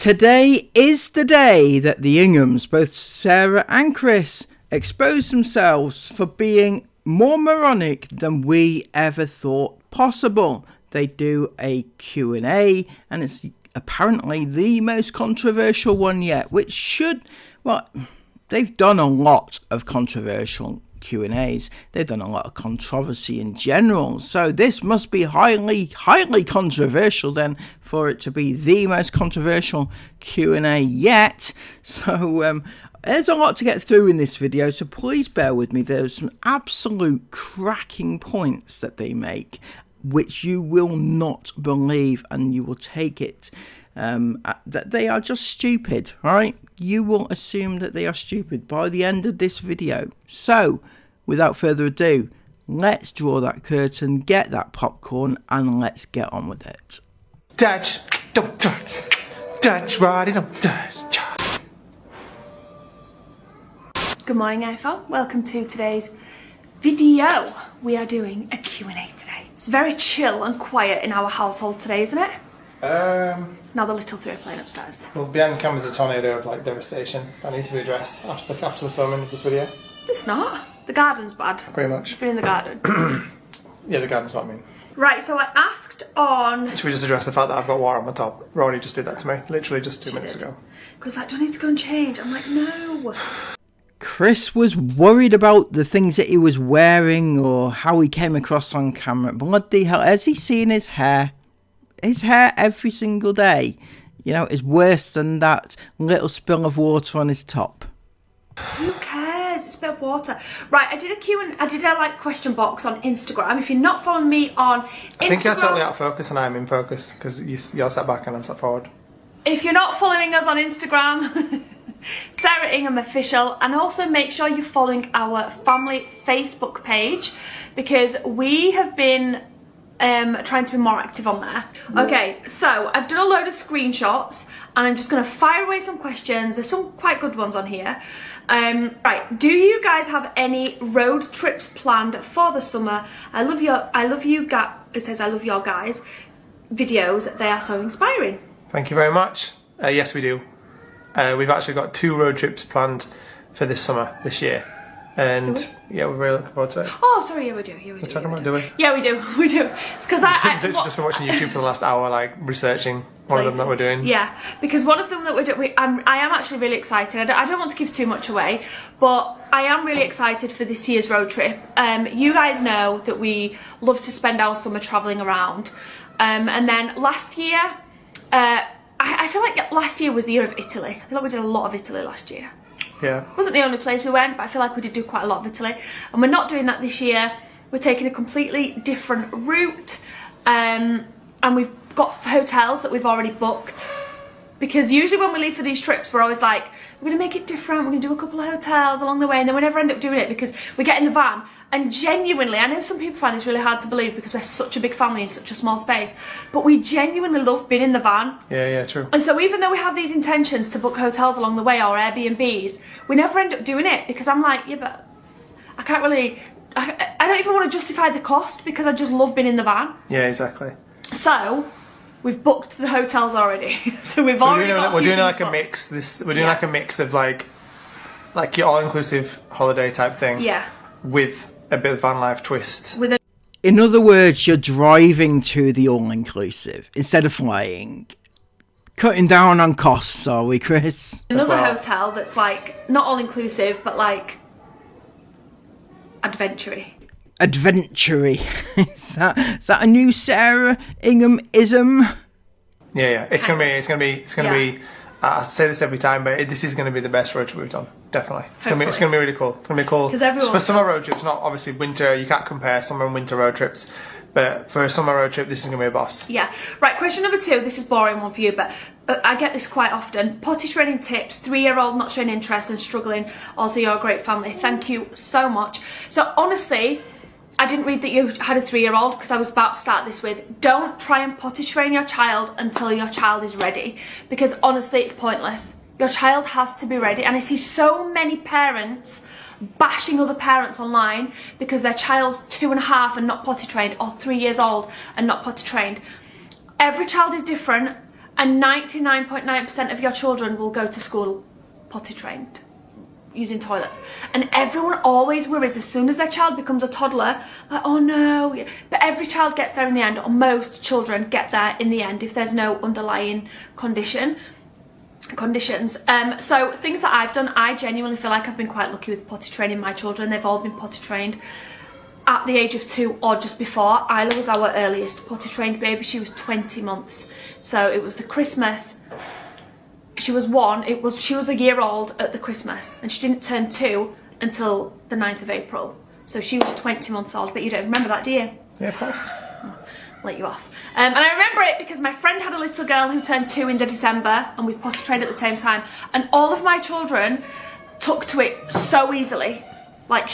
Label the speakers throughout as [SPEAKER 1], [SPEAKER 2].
[SPEAKER 1] Today is the day that the Inghams, both Sarah and Chris, expose themselves for being more moronic than we ever thought possible. They do a Q&A, and it's apparently the most controversial one yet, which should, well, they've done a lot of controversial Q&As. They've done a lot of controversy in general, so this must be highly controversial then for it to be the most controversial Q&A yet. So there's a lot to get through in this video, so please bear with me. There's some absolute cracking points that they make which you will not believe, and you will take it that they are just stupid, right? You will assume that they are stupid by the end of this video. So without further ado, let's draw that curtain, get that popcorn, and let's get on with it.
[SPEAKER 2] Touch, don't touch, right, don't touch.
[SPEAKER 3] Good morning, Eiffel. Welcome to today's video. We are doing a Q&A today. It's very chill and quiet in our household today, isn't it? Now the little three are playing upstairs.
[SPEAKER 2] Well, behind the camera's a tornado of like devastation. That needs to be addressed after the filming of this video.
[SPEAKER 3] It's not. The garden's bad.
[SPEAKER 2] Pretty much.
[SPEAKER 3] I've been in the garden.
[SPEAKER 2] Yeah, the garden's what I mean.
[SPEAKER 3] Right, so I asked on...
[SPEAKER 2] Should we just address the fact that I've got water on my top? Rory just did that to me, literally just 2 minutes ago.
[SPEAKER 3] Chris was like, do I need to go and change? I'm like, no.
[SPEAKER 1] Chris was worried about the things that he was wearing or how he came across on camera. Bloody hell, has he seen his hair? His hair every single day, you know, is worse than that little spill of water on his top.
[SPEAKER 3] Who cares? It's a bit of water. Right, I did a like question box on Instagram. If you're not following me on Instagram...
[SPEAKER 2] I think you're totally out of focus and I'm in focus because you're sat back and I'm sat forward.
[SPEAKER 3] If you're not following us on Instagram... Sarah Ingham Official, and also make sure you're following our family Facebook page because we have been trying to be more active on there. Okay, so I've done a load of screenshots and I'm just going to fire away some questions. There's some quite good ones on here. Right, do you guys have any road trips planned for the summer? It says I love your guys videos, they are so inspiring.
[SPEAKER 2] Thank you very much. Yes, we do. We've actually got 2 road trips planned for this summer, this year. And yeah, we're really looking forward to it.
[SPEAKER 3] Oh, sorry, yeah, we do. Yeah, we
[SPEAKER 2] We're
[SPEAKER 3] do.
[SPEAKER 2] talking about, do we?
[SPEAKER 3] Yeah, we do. It's because
[SPEAKER 2] I've just been watching YouTube for the last hour, like researching one of them that we're doing.
[SPEAKER 3] Yeah, because one of them that we're doing, I am actually really excited. I don't want to give too much away, but I am really excited for this year's road trip. You guys know that we love to spend our summer travelling around. And then last year, I feel like last year was the year of Italy. I feel like we did a lot of Italy last year.
[SPEAKER 2] Yeah.
[SPEAKER 3] It wasn't the only place we went, but I feel like we did do quite a lot of Italy. And we're not doing that this year. We're taking a completely different route. And we've got hotels that we've already booked. Because usually when we leave for these trips, we're always like, we're going to make it different. We're going to do a couple of hotels along the way. And then we never end up doing it because we get in the van. And genuinely, I know some people find this really hard to believe because we're such a big family in such a small space. But we genuinely love being in the van.
[SPEAKER 2] Yeah, true.
[SPEAKER 3] And so even though we have these intentions to book hotels along the way or Airbnbs, we never end up doing it because I'm like, yeah, but I can't really... I don't even want to justify the cost because I just love being in the van.
[SPEAKER 2] Yeah, exactly.
[SPEAKER 3] So... we've booked the hotels already, so we've already got
[SPEAKER 2] we're doing like a mix. We're doing like a mix of like your all-inclusive holiday type thing.
[SPEAKER 3] Yeah.
[SPEAKER 2] With a bit of van life twist.
[SPEAKER 1] In other words, you're driving to the all-inclusive instead of flying. Cutting down on costs, are we, Chris?
[SPEAKER 3] Another hotel that's like not all-inclusive, but like adventure-y.
[SPEAKER 1] Adventure-y. Is that a new Sarah Ingham-ism?
[SPEAKER 2] Yeah. It's gonna be. I say this every time, but this is gonna be the best road trip we've done. Definitely. It's gonna be really cool. It's gonna be cool. For summer road trips, not obviously winter. You can't compare summer and winter road trips. But for a summer road trip, this is gonna be a boss.
[SPEAKER 3] Yeah. Right. Question number 2. This is a boring one for you, but I get this quite often. Potty training tips. 3-year-old not showing interest and struggling. Also, you're a great family. Thank you so much. So honestly, I didn't read that you had a 3-year-old because I was about to start this with, don't try and potty train your child until your child is ready, because honestly it's pointless. Your child has to be ready, and I see so many parents bashing other parents online because their child's 2.5 and not potty trained, or 3 years old and not potty trained. Every child is different, And 99.9% of your children will go to school potty trained, using toilets. And everyone always worries as soon as their child becomes a toddler, like, oh no. But every child gets there in the end, or most children get there in the end if there's no underlying conditions. So things that I've done, I genuinely feel like I've been quite lucky with potty training my children. They've all been potty trained at the age of 2 or just before. Isla was our earliest potty trained baby. She was 20 months. So it was the Christmas. She was 1. She was a year old at the Christmas, and she didn't turn 2 until the 9th of April. So she was 20 months old. But you don't remember that, do you?
[SPEAKER 2] Yeah, of course.
[SPEAKER 3] Let you off. And I remember it because my friend had a little girl who turned 2 in December, and we potty trained at the same time. And all of my children took to it so easily, like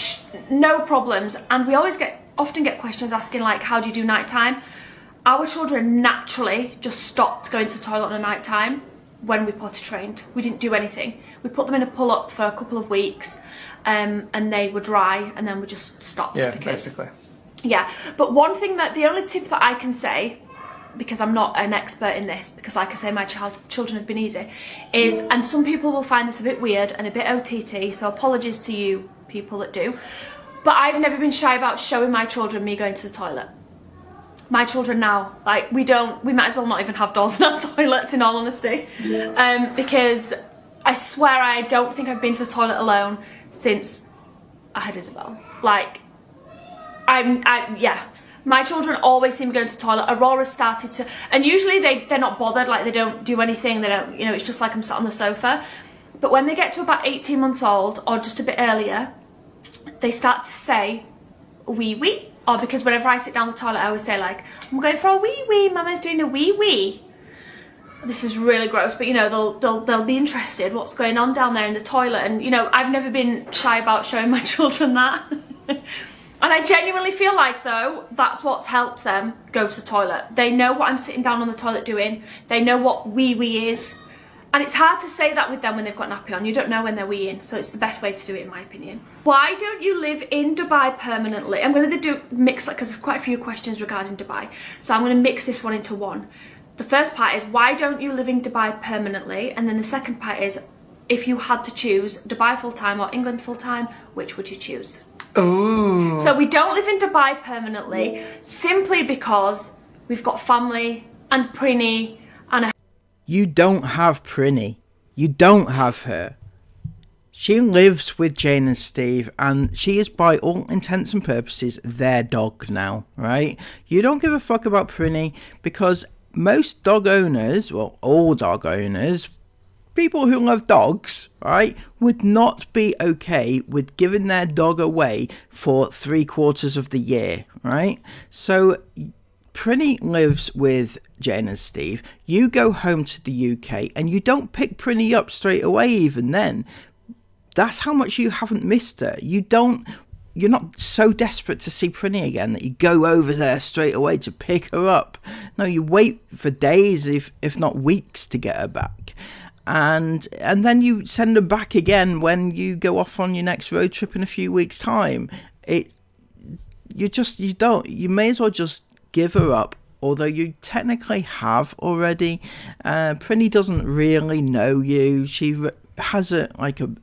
[SPEAKER 3] no problems. And we often get questions asking like, how do you do nighttime? Our children naturally just stopped going to the toilet on a nighttime when we potty trained. We didn't do anything. We put them in a pull-up for a couple of weeks, and they were dry, and then we just stopped.
[SPEAKER 2] Yeah, basically.
[SPEAKER 3] Yeah, but the only tip that I can say, because I'm not an expert in this, because like I say, my children have been easy, is, and some people will find this a bit weird and a bit OTT, so apologies to you people that do, but I've never been shy about showing my children me going to the toilet. My children now, like, we might as well not even have doors in our toilets, in all honesty, because I swear I don't think I've been to the toilet alone since I had Isabel. Like, my children always seem to go to the toilet. Aurora started to, and usually they're not bothered, like they don't do anything, they don't, it's just like I'm sat on the sofa. But when they get to about 18 months old, or just a bit earlier, they start to say, wee wee. Or because whenever I sit down the toilet, I always say like, I'm going for a wee wee, Mama's doing a wee wee. This is really gross, but they'll be interested what's going on down there in the toilet. And I've never been shy about showing my children that. And I genuinely feel like, though, that's what's helped them go to the toilet. They know what I'm sitting down on the toilet doing. They know what wee-wee is. And it's hard to say that with them when they've got nappy on. You don't know when they're weeing, so it's the best way to do it, in my opinion. Why don't you live in Dubai permanently? I'm going to mix that, because there's quite a few questions regarding Dubai. So I'm going to mix this one into one. The first part is, why don't you live in Dubai permanently? And then the second part is, if you had to choose Dubai full-time or England full-time, which would you choose?
[SPEAKER 2] Ooh.
[SPEAKER 3] So we don't live in Dubai permanently, simply because we've got family and Prinny and a...
[SPEAKER 1] You don't have Prinny. You don't have her. She lives with Jane and Steve, and she is, by all intents and purposes, their dog now, right? You don't give a fuck about Prinny, because most dog owners, well, all dog owners, people who love dogs, right, would not be okay with giving their dog away for 3/4 of the year, right? So Prinny lives with Jane and Steve. You go home to the UK and you don't pick Prinny up straight away even then. That's how much you haven't missed her. You're not so desperate to see Prinny again that you go over there straight away to pick her up. No, you wait for days, if not weeks, to get her back. And then you send her back again when you go off on your next road trip in a few weeks' time. You may as well just give her up, although you technically have already. Prinny doesn't really know you. She has a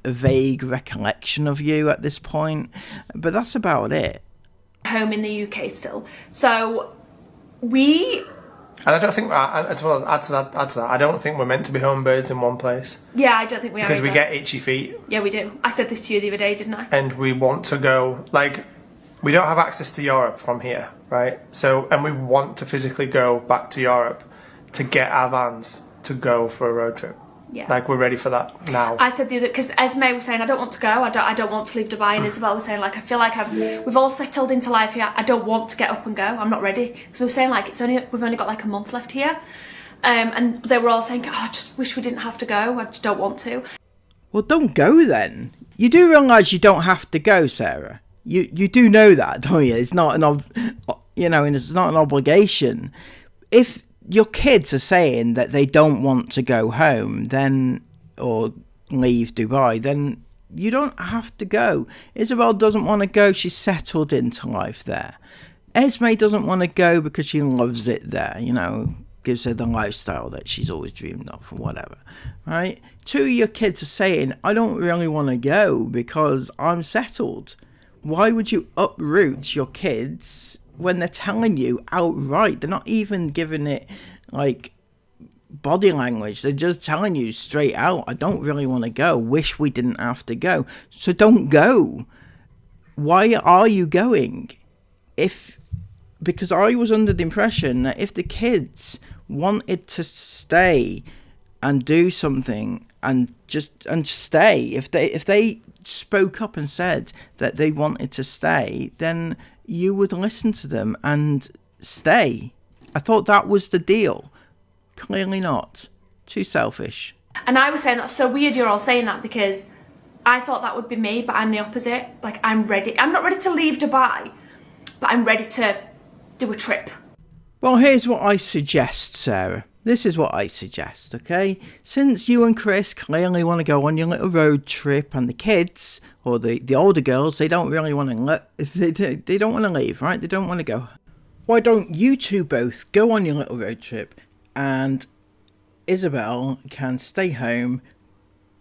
[SPEAKER 1] vague recollection of you at this point, but that's about it.
[SPEAKER 3] Home in the UK still, so we.
[SPEAKER 2] And I don't think, as well as add to that, I don't think we're meant to be home birds in one place.
[SPEAKER 3] Yeah, I don't think we are.
[SPEAKER 2] Because we get itchy feet.
[SPEAKER 3] Yeah, we do. I said this to you the other day, didn't I?
[SPEAKER 2] And we want to go, we don't have access to Europe from here, right? So, and we want to physically go back to Europe to get our vans to go for a road trip.
[SPEAKER 3] Yeah.
[SPEAKER 2] We're ready for that now.
[SPEAKER 3] I said the other, because Esme was saying, I don't want to go, I don't want to leave Dubai, and Isabel was saying, I feel like we've all settled into life here, I don't want to get up and go, I'm not ready. Because we were saying, we've only got a month left here. And they were all saying, I just wish we didn't have to go, I just don't want to.
[SPEAKER 1] Well, don't go then. You do realise you don't have to go, Sarah. You do know that, don't you? It's not it's not an obligation. If your kids are saying that they don't want to go home, then, or leave Dubai, then you don't have to go. Isabel doesn't want to go. She's settled into life there. Esme doesn't want to go because she loves it there, gives her the lifestyle that she's always dreamed of and whatever, right? Two of your kids are saying, I don't really want to go because I'm settled. Why would you uproot your kids when they're telling you outright? They're not even giving it like body language. They're just telling you straight out, I don't really want to go. Wish we didn't have to go. So don't go. Why are you going? Because I was under the impression that if the kids wanted to stay and do something and stay, if they spoke up and said that they wanted to stay, then you would listen to them and stay. I thought that was the deal. Clearly not. Too selfish.
[SPEAKER 3] And I was saying that's so weird you're all saying that, because I thought that would be me, but I'm the opposite. Like, I'm ready. I'm not ready to leave Dubai, but I'm ready to do a trip.
[SPEAKER 1] Well, here's what I suggest, Sarah. This is what I suggest, okay? Since you and Chris clearly want to go on your little road trip, and the kids, or the older girls, they don't really want to they don't want to leave, right? They don't want to go. Why don't you two both go on your little road trip, and Isabel can stay home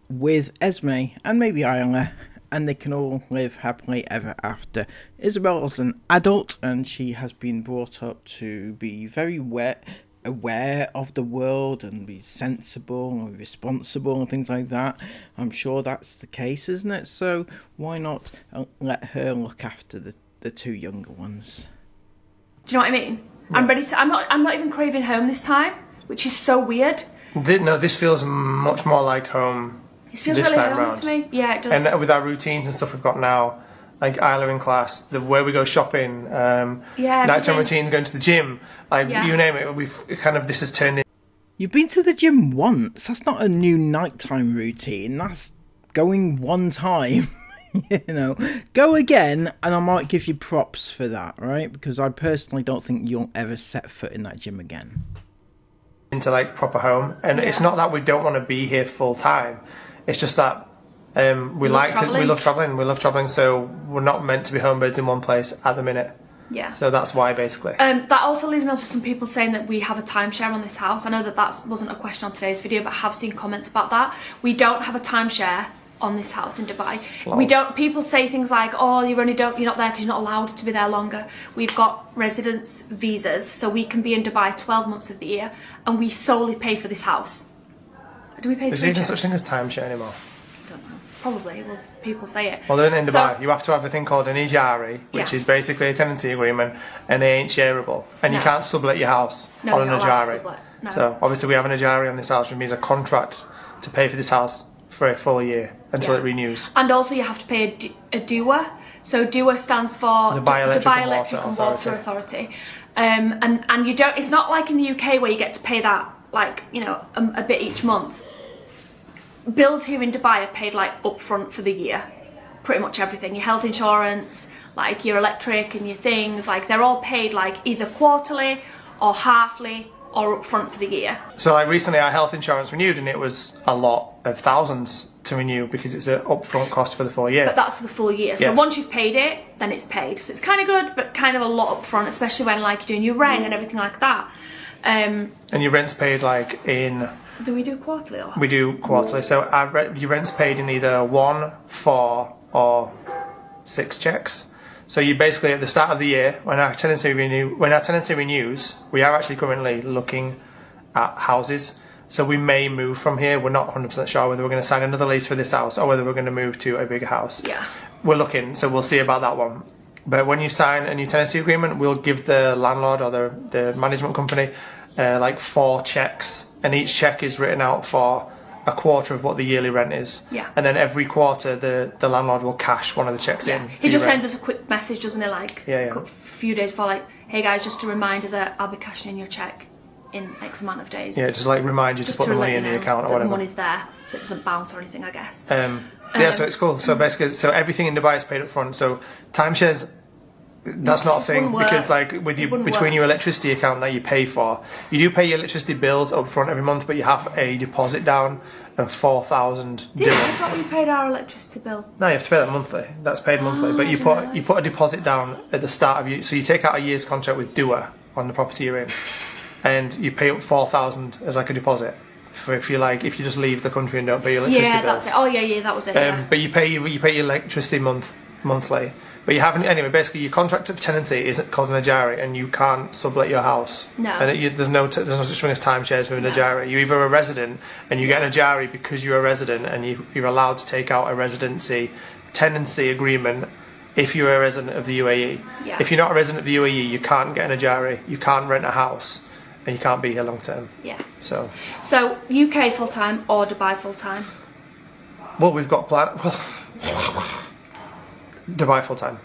[SPEAKER 1] with Esme and maybe Isla, and they can all live happily ever after. Isabel's an adult and she has been brought up to be very aware of the world and be sensible and responsible and things like that. I'm sure that's the case, isn't it? So why not let her look after the two younger ones?
[SPEAKER 3] Do you know what I mean? Yeah. I'm ready to. I'm not even craving home this time, which is so weird.
[SPEAKER 2] No, this feels much more like home.
[SPEAKER 3] It feels
[SPEAKER 2] this
[SPEAKER 3] really
[SPEAKER 2] time
[SPEAKER 3] home
[SPEAKER 2] round.
[SPEAKER 3] to me. Yeah, it does.
[SPEAKER 2] And with our routines and stuff we've got now, like Isla in class, the where we go shopping, nighttime routines, going to the gym, you name it. We've kind of, this has turned in.
[SPEAKER 1] You've been to the gym once. That's not a new nighttime routine. That's going one time. You know, go again, and I might give you props for that, right? Because I personally don't think you'll ever set foot in that gym again.
[SPEAKER 2] Into like proper home, and it's not that we don't want to be here full time. It's just that we love traveling, so we're not meant to be homebirds in one place at the minute.
[SPEAKER 3] Yeah.
[SPEAKER 2] So that's why, basically.
[SPEAKER 3] That also leads me on to some people saying that we have a timeshare on this house. I know that wasn't a question on today's video, but I have seen comments about that. We don't have a timeshare on this house in Dubai. Wow. We don't. People say things like, "Oh, you're not there because you're not allowed to be there longer." We've got residence visas, so we can be in Dubai 12 months of the year, and we solely pay for this house. Do we pay?
[SPEAKER 2] Is there even such thing as timeshare anymore?
[SPEAKER 3] I don't know. Probably. Well, people say it.
[SPEAKER 2] Well, then in Dubai, you have to have a thing called an ijari, which is basically a tenancy agreement, and they ain't shareable, and you can't sublet your house on an ijari. No. So obviously, we have an ijari on this house, which means a contract to pay for this house for a full year until it renews. And also you have to pay a DUA. So DUA stands for Dubai Electric and Water Authority. And you don't, it's not like in the UK where you get to pay that like, a bit each month. Bills here in Dubai are paid like upfront for the year. Pretty much everything. Your health insurance, like your electric and your things, like they're all paid like either quarterly or halfly or up front for the year. So like recently our health insurance renewed, and it was a lot of thousands to renew because it's an upfront cost for the full year. But that's for the full year. So once you've paid it, then it's paid. So it's kind of good, but kind of a lot up front, especially when like you're doing your rent and everything like that. And your rent's paid like in... Do we do quarterly or? We do quarterly. So your rent's paid in either 1, 4 or 6 checks. So you basically, at the start of the year, when our tenancy renews, we are actually currently looking at houses. So we may move from here. We're not 100% sure whether we're going to sign another lease for this house or whether we're going to move to a bigger house. Yeah. We're looking, so we'll see about that one. But when you sign a new tenancy agreement, we'll give the landlord or the management company like 4 checks, and each check is written out for a quarter of what the yearly rent is. Yeah. And then every quarter the landlord will cash one of the checks in. He just sends us a quick message, doesn't he? Like a few days before, like, hey guys, just a reminder that I'll be cashing in your check in X amount of days. Yeah, just like remind you to put the money in the account or whatever. The money's there, so it doesn't bounce or anything, I guess. Yeah, so it's cool. So basically, everything in Dubai is paid up front. So timeshares, that's not a thing, because like with between your electricity account that you pay for, you do pay your electricity bills up front every month, but you have a deposit down of 4,000 dirham. I thought we paid our electricity bill. No, you have to pay that monthly. That's paid monthly, but you put a deposit down at the start of so you take out a year's contract with DUA on the property you're in, and you pay up 4,000 as like a deposit for if you just leave the country and don't pay your electricity bills.
[SPEAKER 3] Yeah, that's it. Oh yeah, that was it.
[SPEAKER 2] But you pay your electricity monthly. But you haven't anyway. Basically, your contract of tenancy isn't called an ajari, and you can't sublet your house.
[SPEAKER 3] No.
[SPEAKER 2] And there's no such thing as timeshares with an ajari. You're either a resident and you get an ajari because you're a resident, and you're allowed to take out a residency tenancy agreement if you're a resident of the UAE.
[SPEAKER 3] Yeah.
[SPEAKER 2] If you're not a resident of the UAE, you can't get an ajari. You can't rent a house, and you can't be here long term.
[SPEAKER 3] Yeah.
[SPEAKER 2] So
[SPEAKER 3] UK full time or Dubai full time?
[SPEAKER 2] Well, we've got Dubai full time.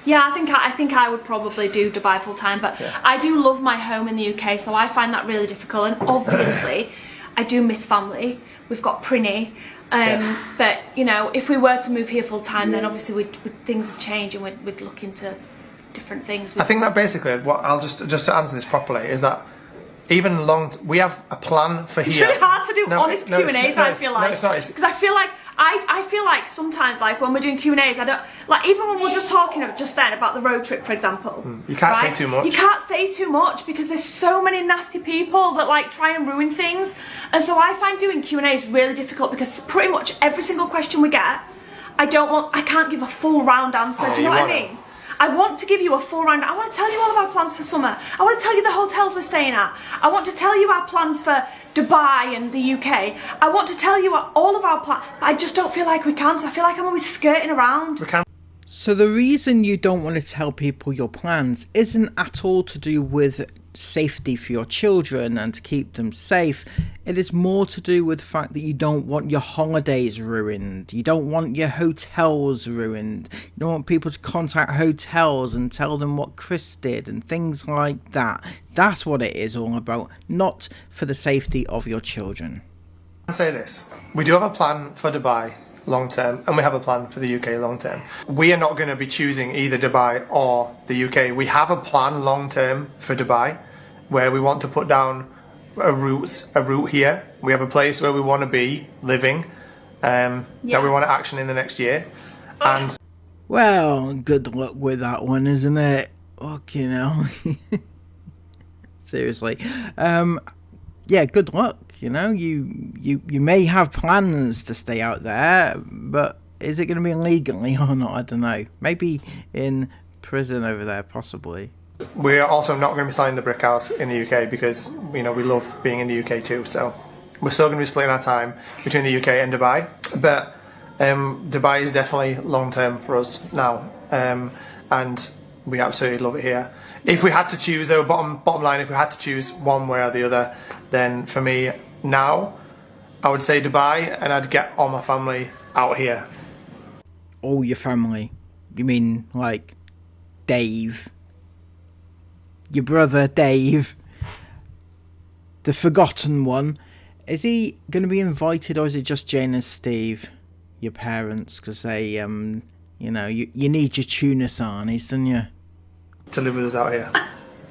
[SPEAKER 3] Yeah, I think I would probably do Dubai full time, but
[SPEAKER 2] yeah.
[SPEAKER 3] I do love my home in the UK, so I find that really difficult. And obviously, I do miss family. We've got Prinny, but you know, if we were to move here full time, then obviously things would change, and we'd look into different things.
[SPEAKER 2] I think that basically, what I'll just to answer this properly is that. Even we have a plan for here.
[SPEAKER 3] It's really hard to do honest Q&As. I feel like
[SPEAKER 2] no, it's not.
[SPEAKER 3] Because I feel like sometimes, like when we're doing Q&As, I don't like, even when we're just talking just then about the road trip, for example.
[SPEAKER 2] You can't say too much.
[SPEAKER 3] You can't say too much because there's so many nasty people that like try and ruin things, and so I find doing Q&As really difficult because pretty much every single question we get, I can't give a full round answer. Do you know what I mean? I want to give you a full round. I want to tell you all of our plans for summer. I want to tell you the hotels we're staying at. I want to tell you our plans for Dubai and the UK. I want to tell you all of our plans, but I just don't feel like we can. So I feel like I'm always skirting around.
[SPEAKER 2] We can.
[SPEAKER 1] So the reason you don't want to tell people your plans isn't at all to do with safety for your children and to keep them safe. It is more to do with the fact that you don't want your holidays ruined. You don't want your hotels ruined. You don't want people to contact hotels and tell them what Chris did and things like that. That's what it is all about, not for the safety of your children.
[SPEAKER 2] I'll say this. We do have a plan for Dubai long term, and we have a plan for the UK long term. We are not going to be choosing either Dubai or the UK. We have a plan long term for Dubai where we want to put down a route here. We have a place where we want to be living that we want to action in the next year. And
[SPEAKER 1] well, good luck with that one, isn't it? Fucking hell. Seriously. Yeah, good luck. You know, you may have plans to stay out there, but is it going to be legally or not? I don't know. Maybe in prison over there, possibly.
[SPEAKER 2] We're also not going to be selling the brick house in the UK because, you know, we love being in the UK too. So we're still going to be splitting our time between the UK and Dubai. But Dubai is definitely long term for us now, and we absolutely love it here. If we had to choose, though, bottom line, if we had to choose one way or the other, then for me now, I would say Dubai, and I'd get all my family out here.
[SPEAKER 1] All your family? You mean like Dave? Your brother Dave? The forgotten one? Is he going to be invited, or is it just Jane and Steve, your parents? Because they, you know, you need your tuna sarnies, don't you?
[SPEAKER 2] To live with us out here.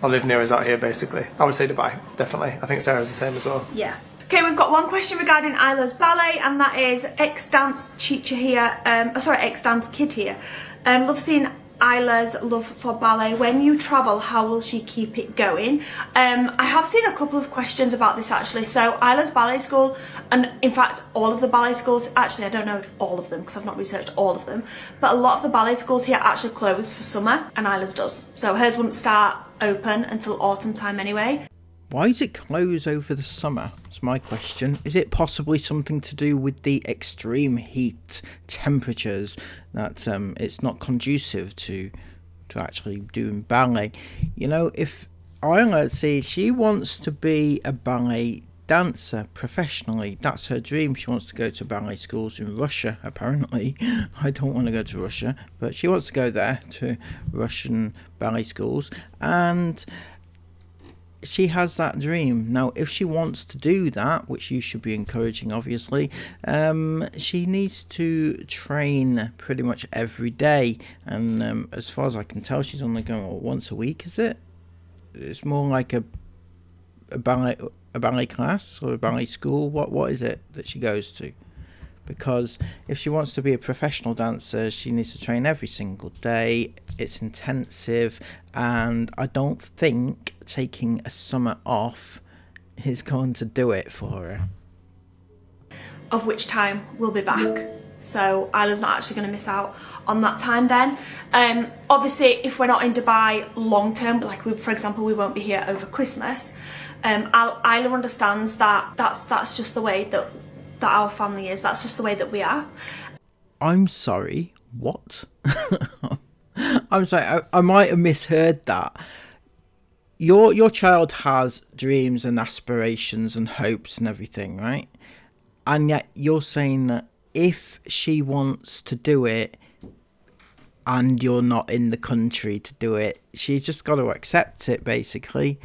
[SPEAKER 2] Or live near us out here, basically. I would say Dubai, definitely. I think Sarah's the same as well.
[SPEAKER 3] Yeah. Okay, we've got one question regarding Isla's ballet, and that is ex-dance teacher here, ex-dance kid here. Love seeing Isla's love for ballet. When you travel, how will she keep it going? I have seen a couple of questions about this actually. So Isla's ballet school, and in fact all of the ballet schools, actually I don't know if all of them because I've not researched all of them, but a lot of the ballet schools here actually close for summer, and Isla's does. So hers wouldn't start open until autumn time anyway.
[SPEAKER 1] Why does it close over the summer? That's my question. Is it possibly something to do with the extreme heat temperatures that it's not conducive to actually doing ballet? You know, if Isla, see, she wants to be a ballet dancer professionally. That's her dream. She wants to go to ballet schools in Russia, apparently. I don't want to go to Russia, but she wants to go there to Russian ballet schools, and she has that dream. Now, if she wants to do that, which you should be encouraging, obviously, she needs to train pretty much every day. And as far as I can tell, she's only going once a week, is it? It's more like a ballet class or a ballet school. What is it that she goes to? Because if she wants to be a professional dancer, she needs to train every single day, it's intensive, and I don't think taking a summer off is going to do it for her.
[SPEAKER 3] Of which time we'll be back. So Isla's not actually going to miss out on that time then. Obviously, if we're not in Dubai long term, like for example, we won't be here over Christmas, Isla understands that that's just the way that our family is. That's just the way that we are.
[SPEAKER 1] I'm sorry, what? I'm sorry, I might have misheard that. Your child has dreams and aspirations and hopes and everything, right? And yet you're saying that if she wants to do it and you're not in the country to do it, she's just got to accept it, basically.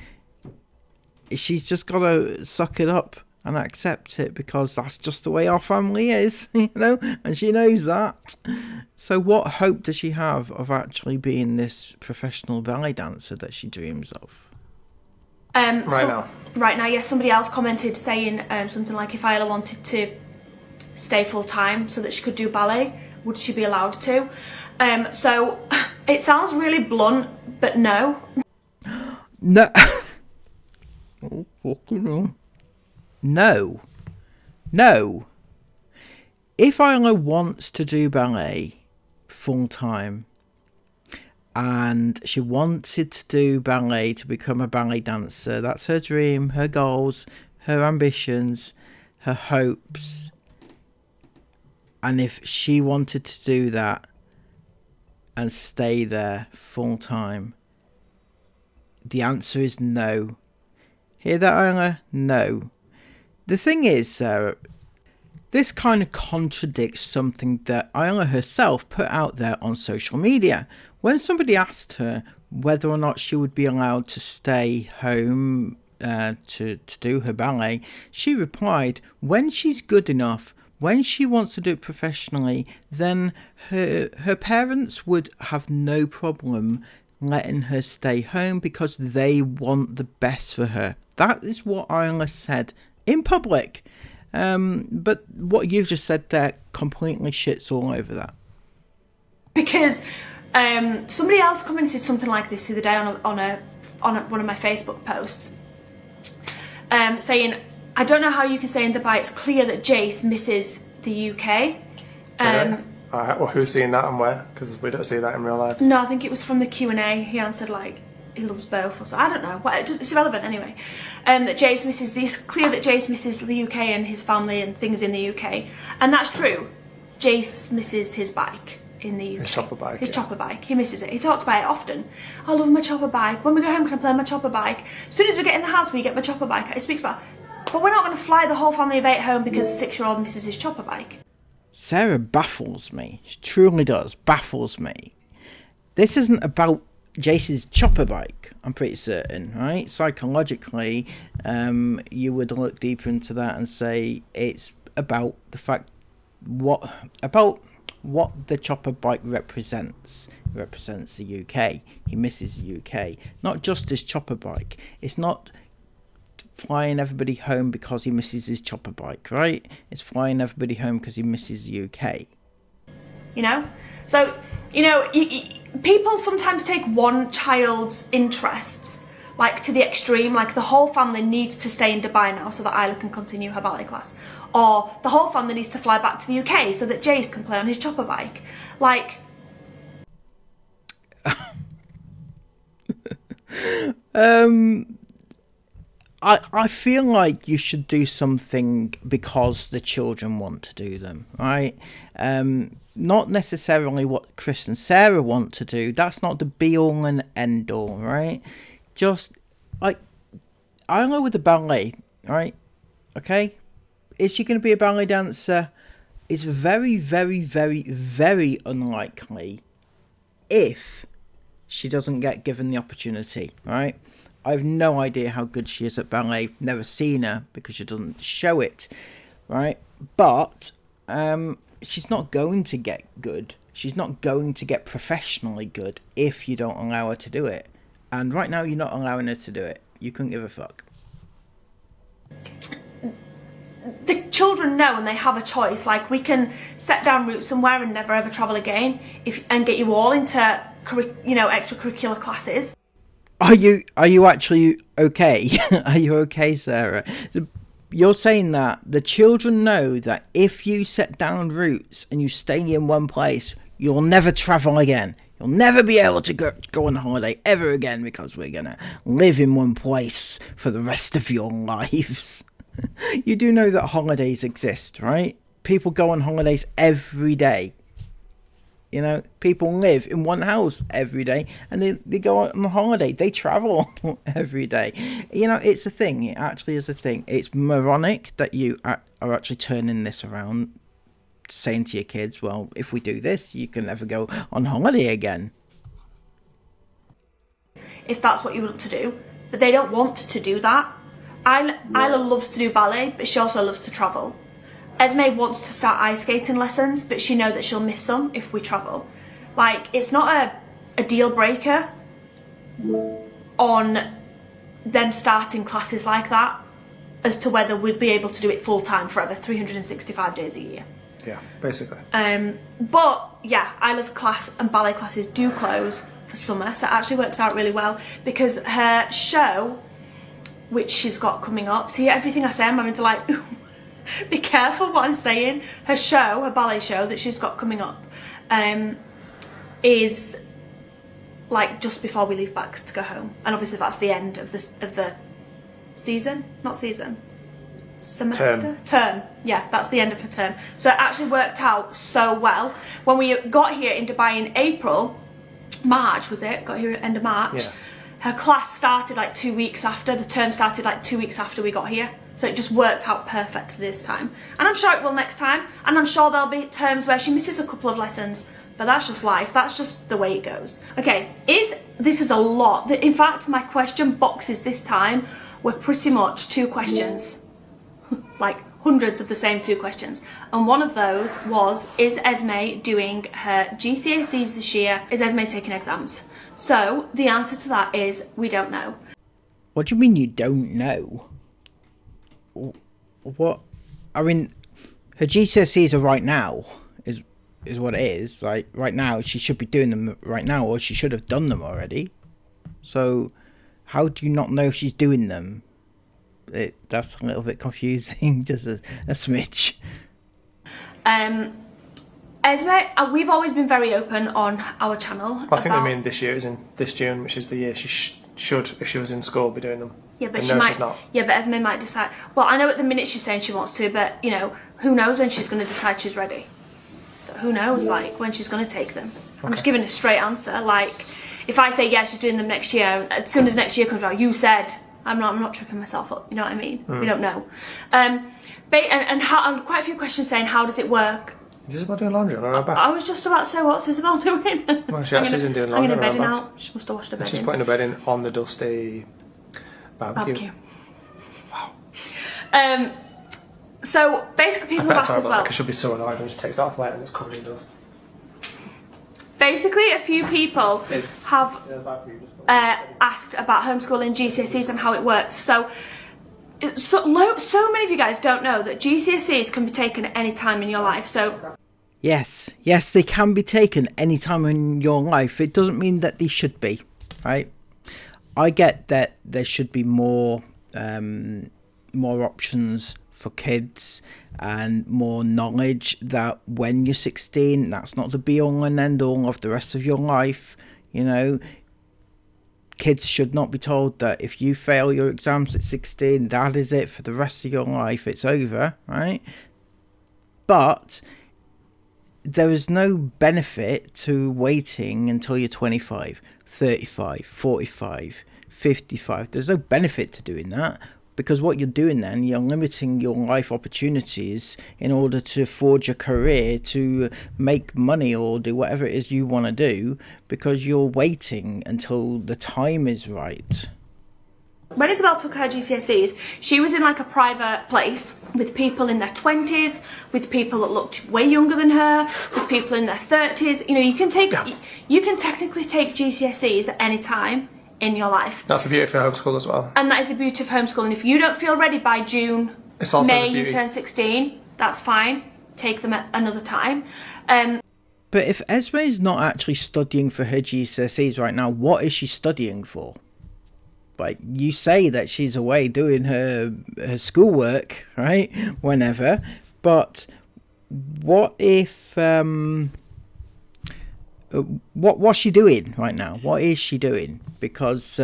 [SPEAKER 1] She's just got to suck it up and accept it, because that's just the way our family is, you know, and she knows that. So what hope does she have of actually being this professional ballet dancer that she dreams of?
[SPEAKER 3] Right now, yes, somebody else commented saying something like, if Isla wanted to stay full-time so that she could do ballet, would she be allowed to? So it sounds really blunt, but no.
[SPEAKER 1] No. Oh, fucking hell. No. If Isla wants to do ballet full-time, and she wanted to do ballet to become a ballet dancer, that's her dream, her goals, her ambitions, her hopes. And if she wanted to do that and stay there full time, the answer is no. Hear that, Isla? No. The thing is, Sarah, this kind of contradicts something that Isla herself put out there on social media. When somebody asked her whether or not she would be allowed to stay home to do her ballet, she replied, when she's good enough, when she wants to do it professionally, then her parents would have no problem letting her stay home because they want the best for her. That is what Isla said in public. But what you've just said there completely shits all over that.
[SPEAKER 3] Because somebody else commented something like this the other day on one of my Facebook posts, saying, I don't know how you can say in Dubai it's clear that Jace misses the UK.
[SPEAKER 2] Well, who's seeing that and where? Because we don't see that in real life.
[SPEAKER 3] No, I think it was from the Q&A. He answered like he loves both, or so. I don't know. It's irrelevant anyway. That Jace misses it's clear that Jace misses the UK and his family and things in the UK, and that's true. Jace misses his bike in the UK.
[SPEAKER 2] His chopper bike.
[SPEAKER 3] His chopper bike. He misses it. He talks about it often. I love my chopper bike. When we go home, can I play on my chopper bike? As soon as we get in the house, we get my chopper bike. He speaks about. But we're not going to fly the whole family of 8 home because a 6-year-old misses his chopper bike.
[SPEAKER 1] Sarah baffles me. She truly does. Baffles me. This isn't about Jace's chopper bike, I'm pretty certain, right? Psychologically, you would look deeper into that and say it's about the fact what the chopper bike represents. It represents the UK. He misses the UK. Not just his chopper bike. It's not flying everybody home because he misses his chopper bike, right? It's flying everybody home because he misses the UK.
[SPEAKER 3] You know? So, you know, people sometimes take one child's interests like to the extreme, like the whole family needs to stay in Dubai now so that Isla can continue her ballet class, or the whole family needs to fly back to the UK so that Jace can play on his chopper bike. Like,
[SPEAKER 1] I feel like you should do something because the children want to do them, right? Not necessarily what Chris and Sarah want to do. That's not the be-all and end-all, right? Just, like, I know with the ballet, right? Okay? Is she going to be a ballet dancer? It's very, very, very, very unlikely if she doesn't get given the opportunity, right? I have no idea how good she is at ballet. Never seen her because she doesn't show it, right? But she's not going to get good. She's not going to get professionally good if you don't allow her to do it. And right now, you're not allowing her to do it. You couldn't give a fuck.
[SPEAKER 3] the children know and they have a choice. Like, we can set down roots somewhere and never ever travel again and get you all into extracurricular classes.
[SPEAKER 1] Are you actually okay? Are you okay, Sarah? You're saying that the children know that if you set down roots and you stay in one place, you'll never travel again. You'll never be able to go on holiday ever again because we're going to live in one place for the rest of your lives. You do know that holidays exist, right? People go on holidays every day. You know, people live in one house every day and they go on holiday. They travel every day. You know, it's a thing. It actually is a thing. It's moronic that you are actually turning this around, saying to your kids, well, if we do this, you can never go on holiday again.
[SPEAKER 3] If that's what you want to do. But they don't want to do that. Isla loves to do ballet, but she also loves to travel. Esme wants to start ice skating lessons, but she knows that she'll miss some if we travel. Like, it's not a deal breaker on them starting classes like that as to whether we'd be able to do it full time forever, 365 days a year.
[SPEAKER 2] Yeah, basically.
[SPEAKER 3] But yeah, Isla's class and ballet classes do close for summer, so it actually works out really well because her show, which she's got coming up, see everything I say I'm having to like be careful what I'm saying. Her show, her ballet show that she's got coming up, is like just before we leave back to go home, and obviously that's the end of the season, not season, semester, term. Yeah, that's the end of her term. So it actually worked out so well. When we got here in Dubai in April, March was it? Got here at end of March.
[SPEAKER 2] Yeah.
[SPEAKER 3] Her class started like 2 weeks after, the term started like 2 weeks after we got here. So it just worked out perfect this time. And I'm sure it will next time. And I'm sure there'll be terms where she misses a couple of lessons. But that's just life. That's just the way it goes. Okay, this is a lot. In fact, my question boxes this time were pretty much 2 questions. Like hundreds of the same 2 questions. And one of those was, is Esme doing her GCSEs this year? Is Esme taking exams? So the answer to that is, we don't know.
[SPEAKER 1] What do you mean you don't know? What? I mean, her GCSEs are right now, is what it is. Like, right now, she should be doing them right now, or she should have done them already. So, how do you not know if she's doing them? That's a little bit confusing, just a smidge.
[SPEAKER 3] Esme, we've always been very open on our channel.
[SPEAKER 2] I think they mean this year is in this June, which is the year she should, if she was in school, be doing them.
[SPEAKER 3] Yeah, but
[SPEAKER 2] she's not.
[SPEAKER 3] Yeah, but Esme might decide. Well, I know at the minute she's saying she wants to, but you know, who knows when she's going to decide she's ready. So who knows, like, when she's going to take them. Okay. I'm just giving a straight answer. Like, if I say yeah, she's doing them next year, as soon as next year comes around, you said. I'm not tripping myself up. You know what I mean? We don't know. And quite a few questions saying, how does it work?
[SPEAKER 2] Is Isabel doing laundry on her back?
[SPEAKER 3] I was just about to say, what's Isabel doing?
[SPEAKER 2] Well, she actually isn't doing laundry on her back.
[SPEAKER 3] I'm going to bed She must have washed her bed.
[SPEAKER 2] She's putting her bed in on the dusty barbecue.
[SPEAKER 3] Wow. So basically, people have asked as well.
[SPEAKER 2] I should be so annoyed when she takes it off later and it's covered in dust.
[SPEAKER 3] Basically, a few people have asked about homeschooling GCSEs and how it works. So many of you guys don't know that GCSEs can be taken at any time in your life. So
[SPEAKER 1] yes, they can be taken any time in your life. It doesn't mean that they should be, right? I get that there should be more options for kids and more knowledge that when you're 16, that's not the be all and end all of the rest of your life. You know, kids should not be told that if you fail your exams at 16, that is it for the rest of your life. It's over, right? But there is no benefit to waiting until you're 25, 35, 45, 55. There's no benefit to doing that. Because what you're doing then, you're limiting your life opportunities in order to forge a career, to make money or do whatever it is you want to do, because you're waiting until the time is right.
[SPEAKER 3] When Isabel took her GCSEs, she was in like a private place with people in their 20s, with people that looked way younger than her, with people in their 30s. You know, you can technically take GCSEs at any time in your life.
[SPEAKER 2] That's the beauty of homeschool as well.
[SPEAKER 3] And that is the beauty of homeschooling. If you don't feel ready by June, May, you turn 16, that's fine. Take them at another time.
[SPEAKER 1] But if Esme is not actually studying for her GCSEs right now, what is she studying for? Like, you say that she's away doing her schoolwork, right? Whenever. But what if... what's she doing right now? What is she doing? Because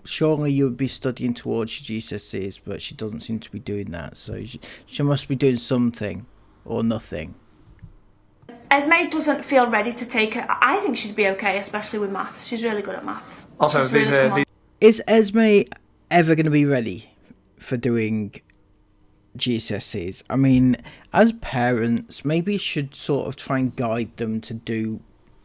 [SPEAKER 1] surely you would be studying towards your GCSEs, but she doesn't seem to be doing that. So she must be doing something or nothing.
[SPEAKER 3] Esme doesn't feel ready to take it. I think she'd be okay, especially with maths. She's really good at maths.
[SPEAKER 2] Also,
[SPEAKER 1] is Esme ever going to be ready for doing GCSEs? I mean, as parents, maybe you should sort of try and guide them to do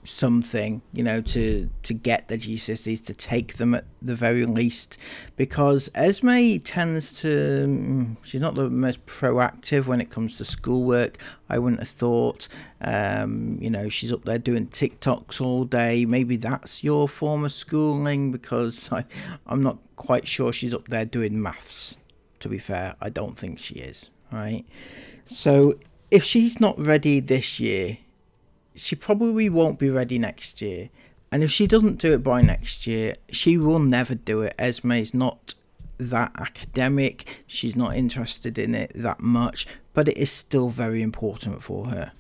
[SPEAKER 1] something, to get the GCSEs, to take them at the very least, because Esme tends to, she's not the most proactive when it comes to schoolwork. I wouldn't have thought. She's up there doing TikToks all day. Maybe that's your form of schooling, because I'm not quite sure she's up there doing maths. To be fair, I don't think she is, right? So if she's not ready this year, she probably won't be ready next year. And if she doesn't do it by next year, she will never do it. Esme's not that academic. She's not interested in it that much, but it is still very important for her.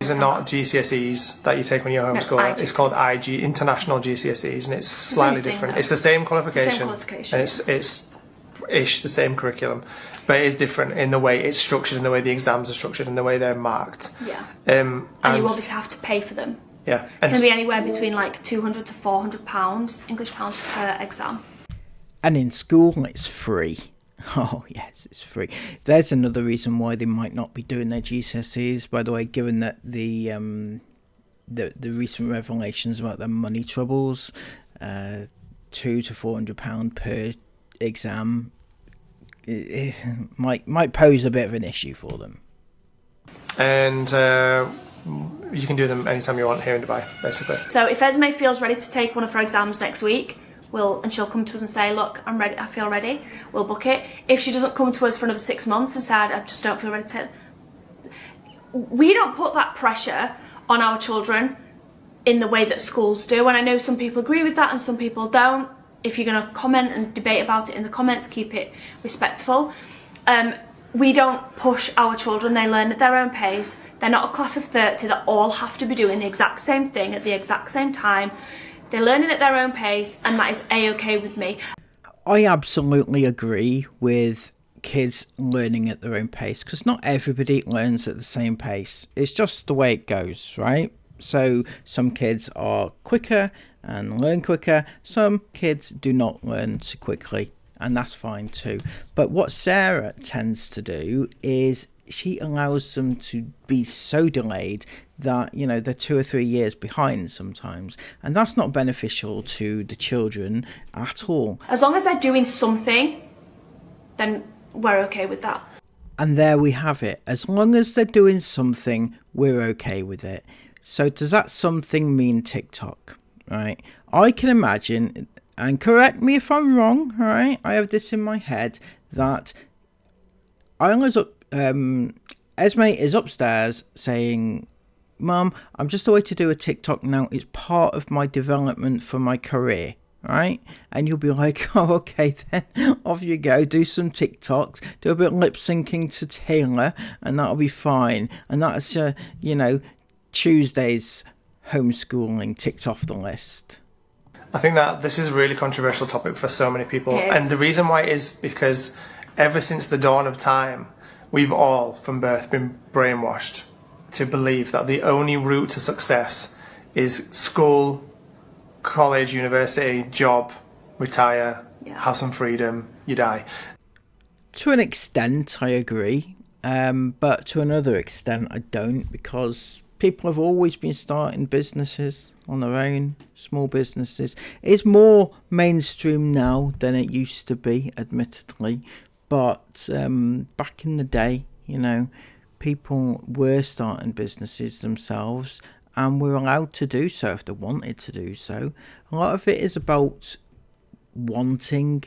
[SPEAKER 2] These are not GCSEs that you take when you're homeschooling. It's called IG, International GCSEs, and it's slightly different. It's the same qualification. And it's ish the same curriculum, but it is different in the way it's structured, in the way the exams are structured, in the way they're marked.
[SPEAKER 3] Yeah. And you obviously have to pay for them.
[SPEAKER 2] Yeah.
[SPEAKER 3] It can be anywhere between like £200 to £400 English pounds per exam.
[SPEAKER 1] And in school, it's free. Oh yes, it's free. There's another reason why they might not be doing their GCSEs. By the way, given that the recent revelations about their money troubles, £200 to £400 per exam, it might pose a bit of an issue for them.
[SPEAKER 2] And you can do them anytime you want here in Dubai, basically.
[SPEAKER 3] So if Esme feels ready to take one of her exams next week, she'll come to us and say, look, I'm ready, I feel ready, we'll book it. If she doesn't come to us for another 6 months and said, I just don't feel ready to, we don't put that pressure on our children in the way that schools do. And I know some people agree with that and some people don't. If you're going to comment and debate about it in the comments, keep it respectful. We don't push our children. They learn at their own pace. They're not a class of 30 that all have to be doing the exact same thing at the exact same time. They're learning at their own pace, and that is A-okay with me.
[SPEAKER 1] I absolutely agree with kids learning at their own pace, because not everybody learns at the same pace. It's just the way it goes, right? So some kids are quicker and learn quicker. Some kids do not learn so quickly, and that's fine too. But what Sarah tends to do is she allows them to be so delayed that, they're 2 or 3 years behind sometimes, and that's not beneficial to the children at all.
[SPEAKER 3] As long as they're doing something, then we're okay with that.
[SPEAKER 1] And there we have it. As long as they're doing something, we're okay with it. So does that something mean TikTok? Right, I can imagine, and correct me if I'm wrong, all right, I have this in my head, that Esme is upstairs saying, Mum, I'm just away to do a TikTok now, it's part of my development for my career, right? And you'll be like, oh, okay then, off you go, do some TikToks, do a bit of lip syncing to Taylor, and that'll be fine. And that's, Tuesday's homeschooling ticked off the list.
[SPEAKER 2] I think that this is a really controversial topic for so many people, and the reason why is because ever since the dawn of time, we've all from birth been brainwashed to believe that the only route to success is school, college, university, job, retire, have some freedom, you die.
[SPEAKER 1] To an extent I agree, but to another extent I don't, because people have always been starting businesses on their own, small businesses. It's more mainstream now than it used to be, admittedly. But back in the day, people were starting businesses themselves, and were allowed to do so if they wanted to do so. A lot of it is about wanting.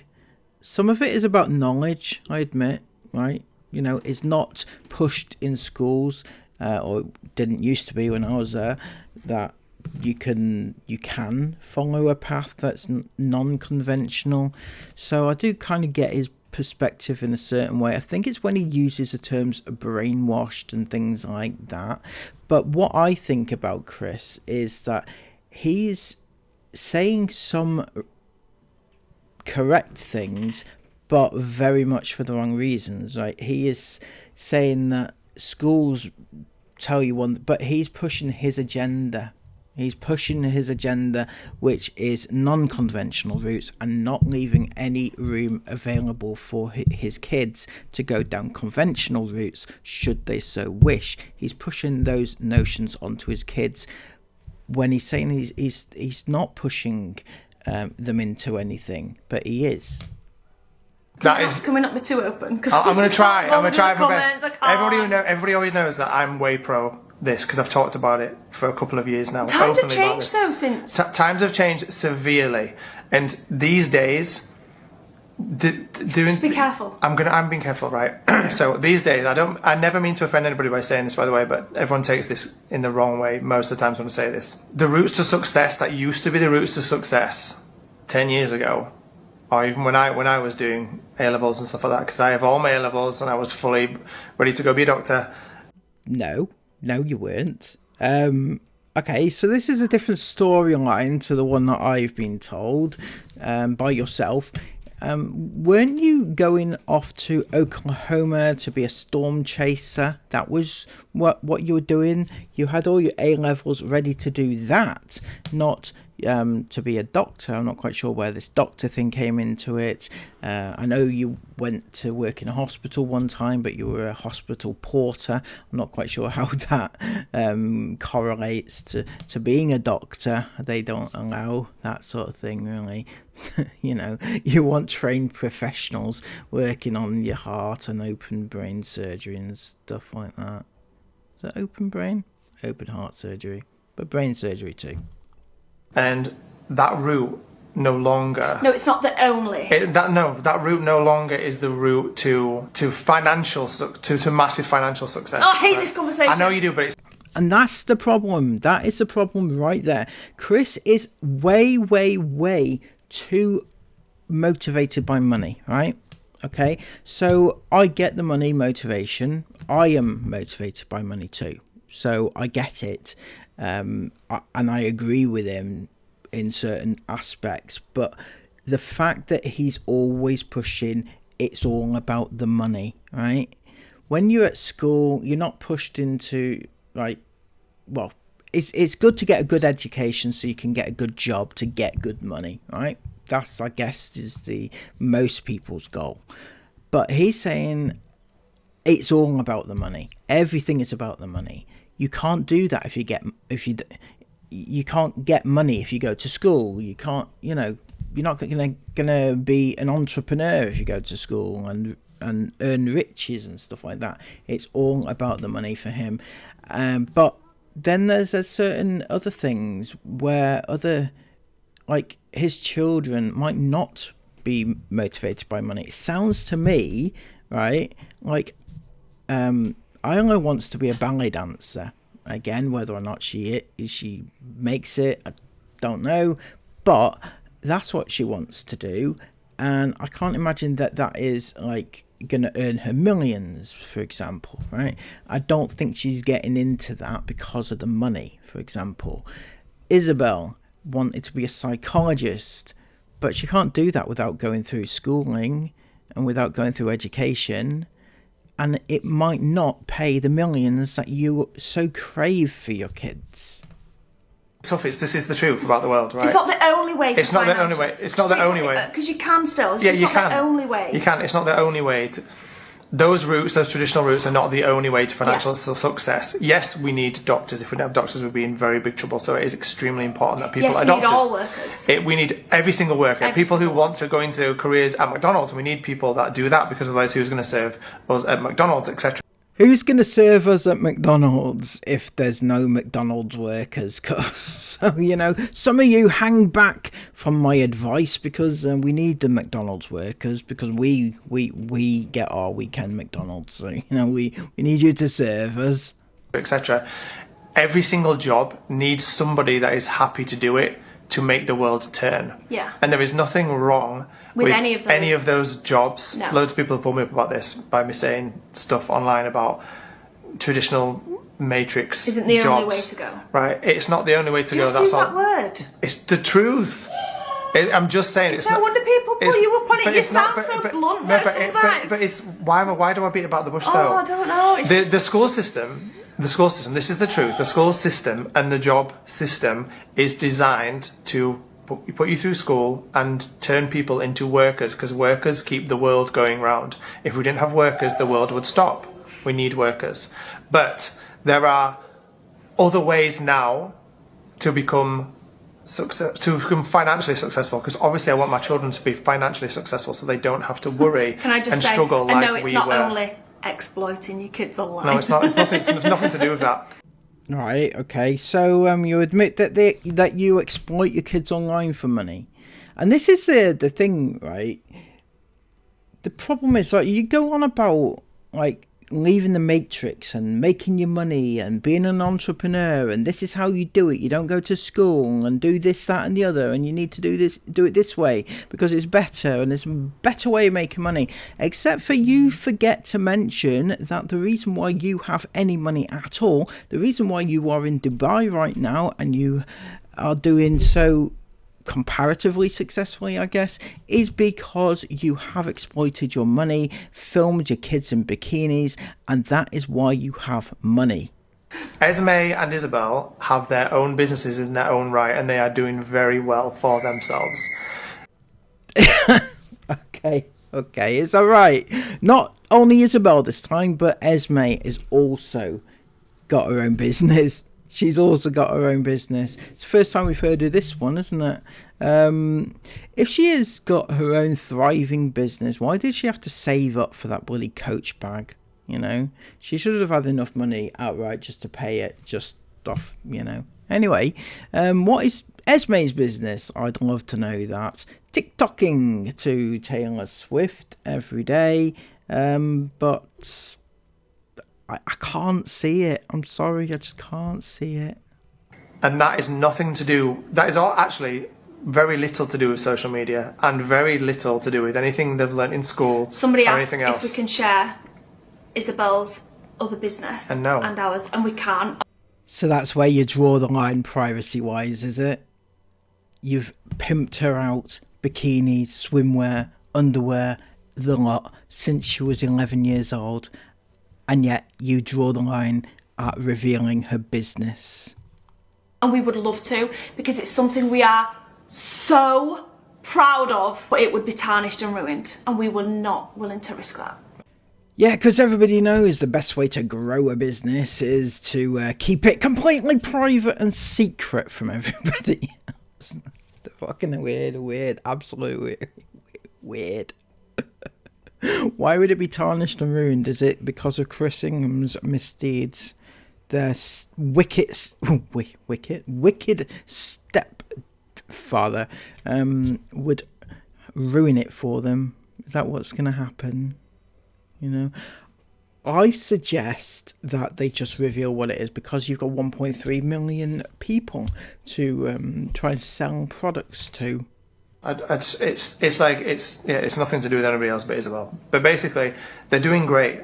[SPEAKER 1] Some of it is about knowledge, I admit, right? It's not pushed in schools. or didn't used to be when I was there, that you can follow a path that's non-conventional. So I do kind of get his perspective in a certain way. I think it's when he uses the terms brainwashed and things like that. But what I think about Chris is that he's saying some correct things, but very much for the wrong reasons. Right? He is saying that schools tell you one, but he's pushing his agenda. He's pushing his agenda, which is non-conventional routes and not leaving any room available for his kids to go down conventional routes should they so wish. He's pushing those notions onto his kids when he's saying he's not pushing them into anything, but he is.
[SPEAKER 3] That is coming up with too open.
[SPEAKER 2] I'm going to try. I'm going to try my best. Everybody always knows that I'm way pro this because I've talked about it for a couple of years now.
[SPEAKER 3] Times have changed though since.
[SPEAKER 2] Times have changed severely, and these days,
[SPEAKER 3] just be careful.
[SPEAKER 2] I'm being careful, right? So these days, I never mean to offend anybody by saying this, by the way, but everyone takes this in the wrong way most of the times when I say this. The routes to success that used to be the routes to success 10 years ago, or even when I was doing A-levels and stuff like that, because I have all my A-levels and I was fully ready to go be a doctor.
[SPEAKER 1] No, you weren't. Okay, so this is a different storyline to the one that I've been told by yourself. Weren't you going off to Oklahoma to be a storm chaser? That was what you were doing. You had all your A-levels ready to do that, not to be a doctor. I'm not quite sure where this doctor thing came into it. I know you went to work in a hospital one time, but you were a hospital porter. I'm not quite sure how that correlates to being a doctor. They don't allow that sort of thing, really. You want trained professionals working on your heart and open brain surgery and stuff like that. Is that open brain? Open heart surgery, but brain surgery too.
[SPEAKER 2] And that route no longer.
[SPEAKER 3] No, it's not the only.
[SPEAKER 2] That route no longer is the route to massive financial success.
[SPEAKER 3] Oh, I hate this conversation.
[SPEAKER 2] I know you do, but it's.
[SPEAKER 1] And that's the problem. That is the problem right there. Chris is way, way, way too motivated by money, right? Okay, so I get the money motivation. I am motivated by money too, so I get it. And I agree with him in certain aspects, but the fact that he's always pushing it's all about the money, right? When you're at school, you're not pushed into it's good to get a good education so you can get a good job to get good money, right? That's, I guess, is the most people's goal. But he's saying it's all about the money. Everything is about the money. You can't do that you can't get money if you go to school. You can't, you're not gonna be an entrepreneur if you go to school and earn riches and stuff like that. It's all about the money for him. But then there's a certain other things where his children might not be motivated by money. It sounds to me, right, like Isla wants to be a ballet dancer. Again, whether or not she makes it, I don't know, but that's what she wants to do, and I can't imagine that is gonna earn her millions, for example, right? I don't think she's getting into that because of the money. For example, Isabel wanted to be a psychologist, but she can't do that without going through schooling and without going through education. And it might not pay the millions that you so crave for your kids.
[SPEAKER 2] This is the truth about the world, right?
[SPEAKER 3] It's not the only way.
[SPEAKER 2] It's not the only way. It's not the only way.
[SPEAKER 3] Because you can still. It's
[SPEAKER 2] you
[SPEAKER 3] not
[SPEAKER 2] can.
[SPEAKER 3] The only way.
[SPEAKER 2] You can. It's not the only way. Those traditional routes, are not the only way to financial success. Yes, we need doctors. If we don't have doctors, we'd be in very big trouble. So it is extremely important that people are doctors.
[SPEAKER 3] We need all workers.
[SPEAKER 2] We need every single worker. People who want to go into careers at McDonald's. We need people that do that, because otherwise, who's going to serve us at McDonald's, etc.
[SPEAKER 1] Who's going to serve us at McDonald's if there's no McDonald's workers? So, some of you hang back from my advice because we need the McDonald's workers, because we get our weekend McDonald's. So, we need you to serve us.
[SPEAKER 2] etc. Every single job needs somebody that is happy to do it to make the world turn.
[SPEAKER 3] Yeah.
[SPEAKER 2] And there is nothing wrong with any of those jobs.
[SPEAKER 3] No.
[SPEAKER 2] Loads of people have pulled me up about this by me saying stuff online about traditional matrix
[SPEAKER 3] isn't the
[SPEAKER 2] jobs.
[SPEAKER 3] only way to go.
[SPEAKER 2] Right? It's not the only way to
[SPEAKER 3] Do you
[SPEAKER 2] go.
[SPEAKER 3] have to use that word?
[SPEAKER 2] It's the truth. I'm just saying.
[SPEAKER 3] It's no wonder people pull you up on it. You sound so blunt there sometimes.
[SPEAKER 2] But it's why do I beat about the bush though?
[SPEAKER 3] Oh, I don't know.
[SPEAKER 2] The school system. This is the truth. The school system and the job system is designed to put you through school and turn people into workers, because workers keep the world going round. If we didn't have workers, the world would stop. We need workers. But there are other ways now to become financially successful, because obviously I want my children to be financially successful so they don't have to worry struggle like we were.
[SPEAKER 3] No, it's not only exploiting your kids online.
[SPEAKER 2] No, it's not. Nothing to do with that.
[SPEAKER 1] Right. Okay. So you admit that you exploit your kids online for money, and this is the thing, right? The problem is, like, you go on about like leaving the matrix and making your money and being an entrepreneur, and this is how you do it. You don't go to school and do this, that and the other, and you need to do it this way because it's better and it's a better way of making money. Except for you forget to mention that the reason why you have any money at all, the reason why you are in Dubai right now and you are doing so comparatively successfully, I guess, is because you have exploited your money, filmed your kids in bikinis, and that is why you have money.
[SPEAKER 2] Esme and Isabel have their own businesses in their own right, and they are doing very well for themselves.
[SPEAKER 1] Okay, it's all right. Not only Isabel this time, but Esme has also got her own business. She's also got her own business. It's the first time we've heard of this one, isn't it? If she has got her own thriving business, why did she have to save up for that bloody Coach bag? You know, she should have had enough money outright just to pay it just off, you know. Anyway, what is Esme's business? I'd love to know that. TikToking to Taylor Swift every day, but I can't see it. I'm sorry, I just can't see it.
[SPEAKER 2] And that is nothing to do, that is all actually very little to do with social media and very little to do with anything they've learnt in school.
[SPEAKER 3] Somebody
[SPEAKER 2] or
[SPEAKER 3] asked
[SPEAKER 2] anything else.
[SPEAKER 3] if we can share Isabel's other business
[SPEAKER 2] and
[SPEAKER 3] ours, and we can't.
[SPEAKER 1] So that's where you draw the line privacy-wise, is it? You've pimped her out, bikinis, swimwear, underwear, the lot, since she was 11 years old. And yet you draw the line at revealing her business.
[SPEAKER 3] And we would love to, because it's something we are so proud of, but it would be tarnished and ruined, and we were not willing to risk that.
[SPEAKER 1] Yeah, because everybody knows the best way to grow a business is to keep it completely private and secret from everybody else. Fucking weird, absolutely weird. Why would it be tarnished and ruined? Is it because of Chris Ingham's misdeeds? Their wicked stepfather would ruin it for them. Is that what's going to happen? You know, I suggest that they just reveal what it is, because you've got 1.3 million people to try and sell products to.
[SPEAKER 2] It's nothing to do with anybody else but Isabel. But basically, they're doing great,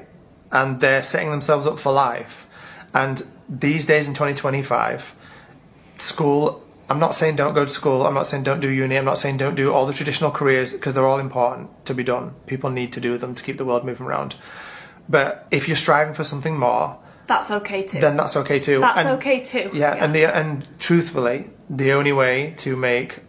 [SPEAKER 2] and they're setting themselves up for life. And these days in 2025, school, I'm not saying don't go to school, I'm not saying don't do uni, I'm not saying don't do all the traditional careers, because they're all important to be done. People need to do them to keep the world moving around. But if you're striving for something more,
[SPEAKER 3] that's okay too.
[SPEAKER 2] Then that's okay too.
[SPEAKER 3] That's okay too.
[SPEAKER 2] Yeah, and truthfully, the only way to make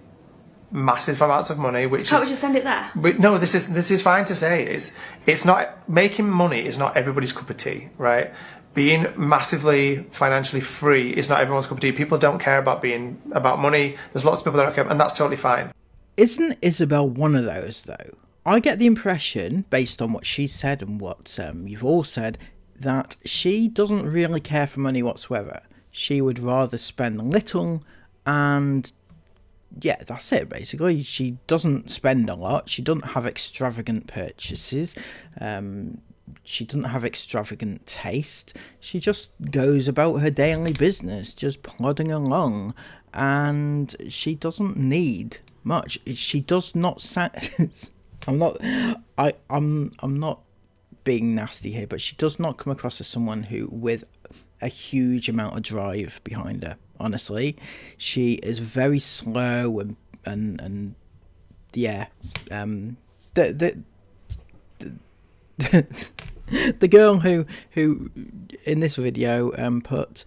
[SPEAKER 2] massive amounts of money, which
[SPEAKER 3] can't we just end it there?
[SPEAKER 2] No, this is fine to say. It's not, making money is not everybody's cup of tea, right? Being massively financially free is not everyone's cup of tea. People don't care about money. There's lots of people that don't care, and that's totally fine.
[SPEAKER 1] Isn't Isabel one of those though? I get the impression, based on what she said and what you've all said, that she doesn't really care for money whatsoever. She would rather spend little, and yeah, that's it basically. She doesn't spend a lot. She doesn't have extravagant purchases. she doesn't have extravagant taste. She just goes about her daily business, just plodding along, and she doesn't need much. She does not I'm not being nasty here, but she does not come across as someone who with a huge amount of drive behind her. Honestly, she is very slow and yeah. The girl who in this video put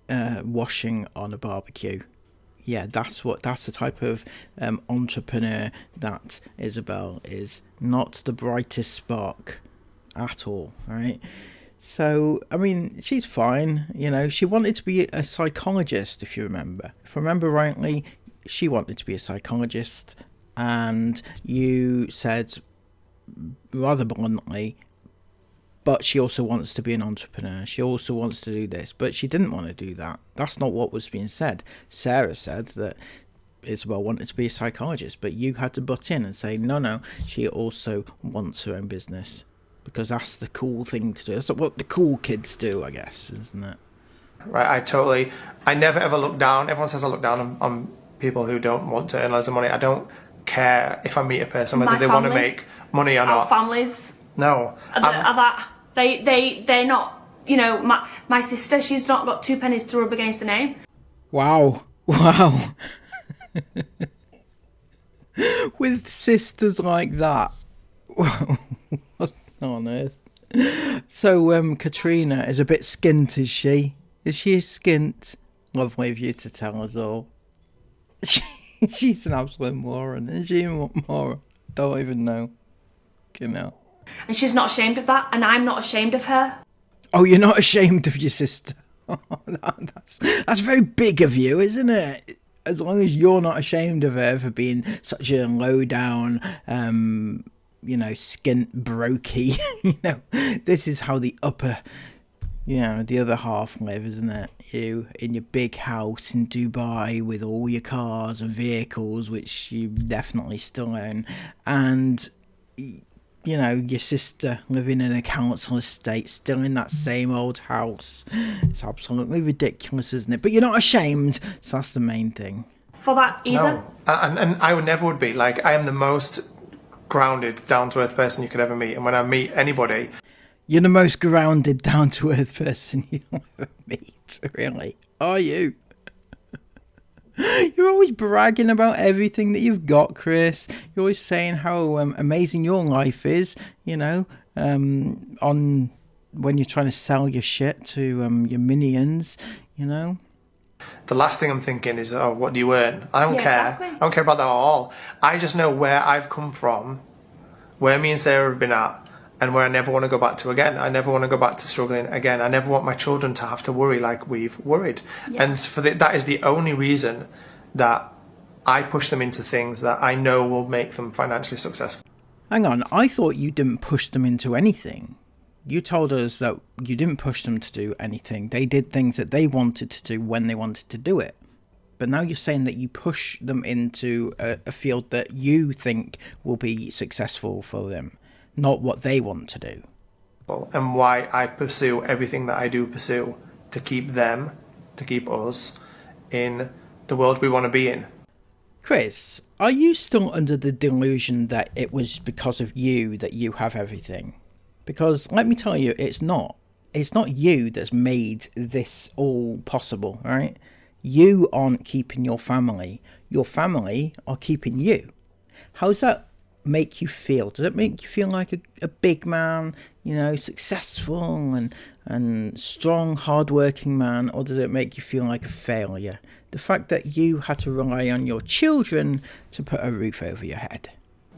[SPEAKER 1] washing on a barbecue. Yeah, that's the type of entrepreneur that Isabel is. Not the brightest spark at all, right? So, I mean, she's fine. You know, she wanted to be a psychologist, if you remember. If I remember rightly, she wanted to be a psychologist, and you said rather bluntly, but she also wants to be an entrepreneur. She also wants to do this, but she didn't want to do that. That's not what was being said. Sarah said that Isabel wanted to be a psychologist, but you had to butt in and say, no, she also wants her own business, because that's the cool thing to do. That's what the cool kids do, I guess, isn't it?
[SPEAKER 2] Right, I never ever look down. Everyone says I look down on people who don't want to earn loads of money. I don't care if I meet a person whether they want to make money or not.
[SPEAKER 3] Our families.
[SPEAKER 2] No.
[SPEAKER 3] They're not, you know, my sister, she's not got 2 pennies to rub against her name.
[SPEAKER 1] Wow. With sisters like that. What on earth? So, Katrina is a bit skint, is she? Is she a skint? Lovely of you to tell us all. She's an absolute moron. Is she a moron? Don't even know. You know.
[SPEAKER 3] And she's not ashamed of that, and I'm not ashamed of her.
[SPEAKER 1] Oh, you're not ashamed of your sister? Oh, that's very big of you, isn't it? As long as you're not ashamed of her for being such a low down, you know, skint brokey. You know, this is how the upper, you know, the other half live, isn't it? You in your big house in Dubai with all your cars and vehicles, which you definitely still own, and you know, your sister living in a council estate, still in that same old house. It's absolutely ridiculous, isn't it? But you're not ashamed, so that's the main thing.
[SPEAKER 3] For that either?
[SPEAKER 2] No, and I never would be. Like, I am the most grounded, down-to-earth person you could ever meet. And when I meet anybody...
[SPEAKER 1] You're the most grounded, down-to-earth person you'll ever meet, really. Are you? You're always bragging about everything that you've got, Chris. You're always saying how amazing your life is, you know, on when you're trying to sell your shit to your minions, you know.
[SPEAKER 2] The last thing I'm thinking is, oh, what do you earn? I don't care.
[SPEAKER 3] Exactly.
[SPEAKER 2] I don't care about that at all. I just know where I've come from, where me and Sarah have been at, and where I never want to go back to again. I never want to go back to struggling again. I never want my children to have to worry like we've worried. Yeah. And that is the only reason that I push them into things that I know will make them financially successful.
[SPEAKER 1] Hang on, I thought you didn't push them into anything. You told us that you didn't push them to do anything. They did things that they wanted to do when they wanted to do it. But now you're saying that you push them into a field that you think will be successful for them, not what they want to do.
[SPEAKER 2] And why I pursue everything that I do pursue to keep them, to keep us in the world we want to be in.
[SPEAKER 1] Chris, are you still under the delusion that it was because of you that you have everything? Because let me tell you, it's not. It's not you that's made this all possible, right? You aren't keeping your family. Your family are keeping you. How's that make you feel? Does it make you feel like a big man, you know, successful and strong, hardworking man, or does it make you feel like a failure? The fact that you had to rely on your children to put a roof over your head.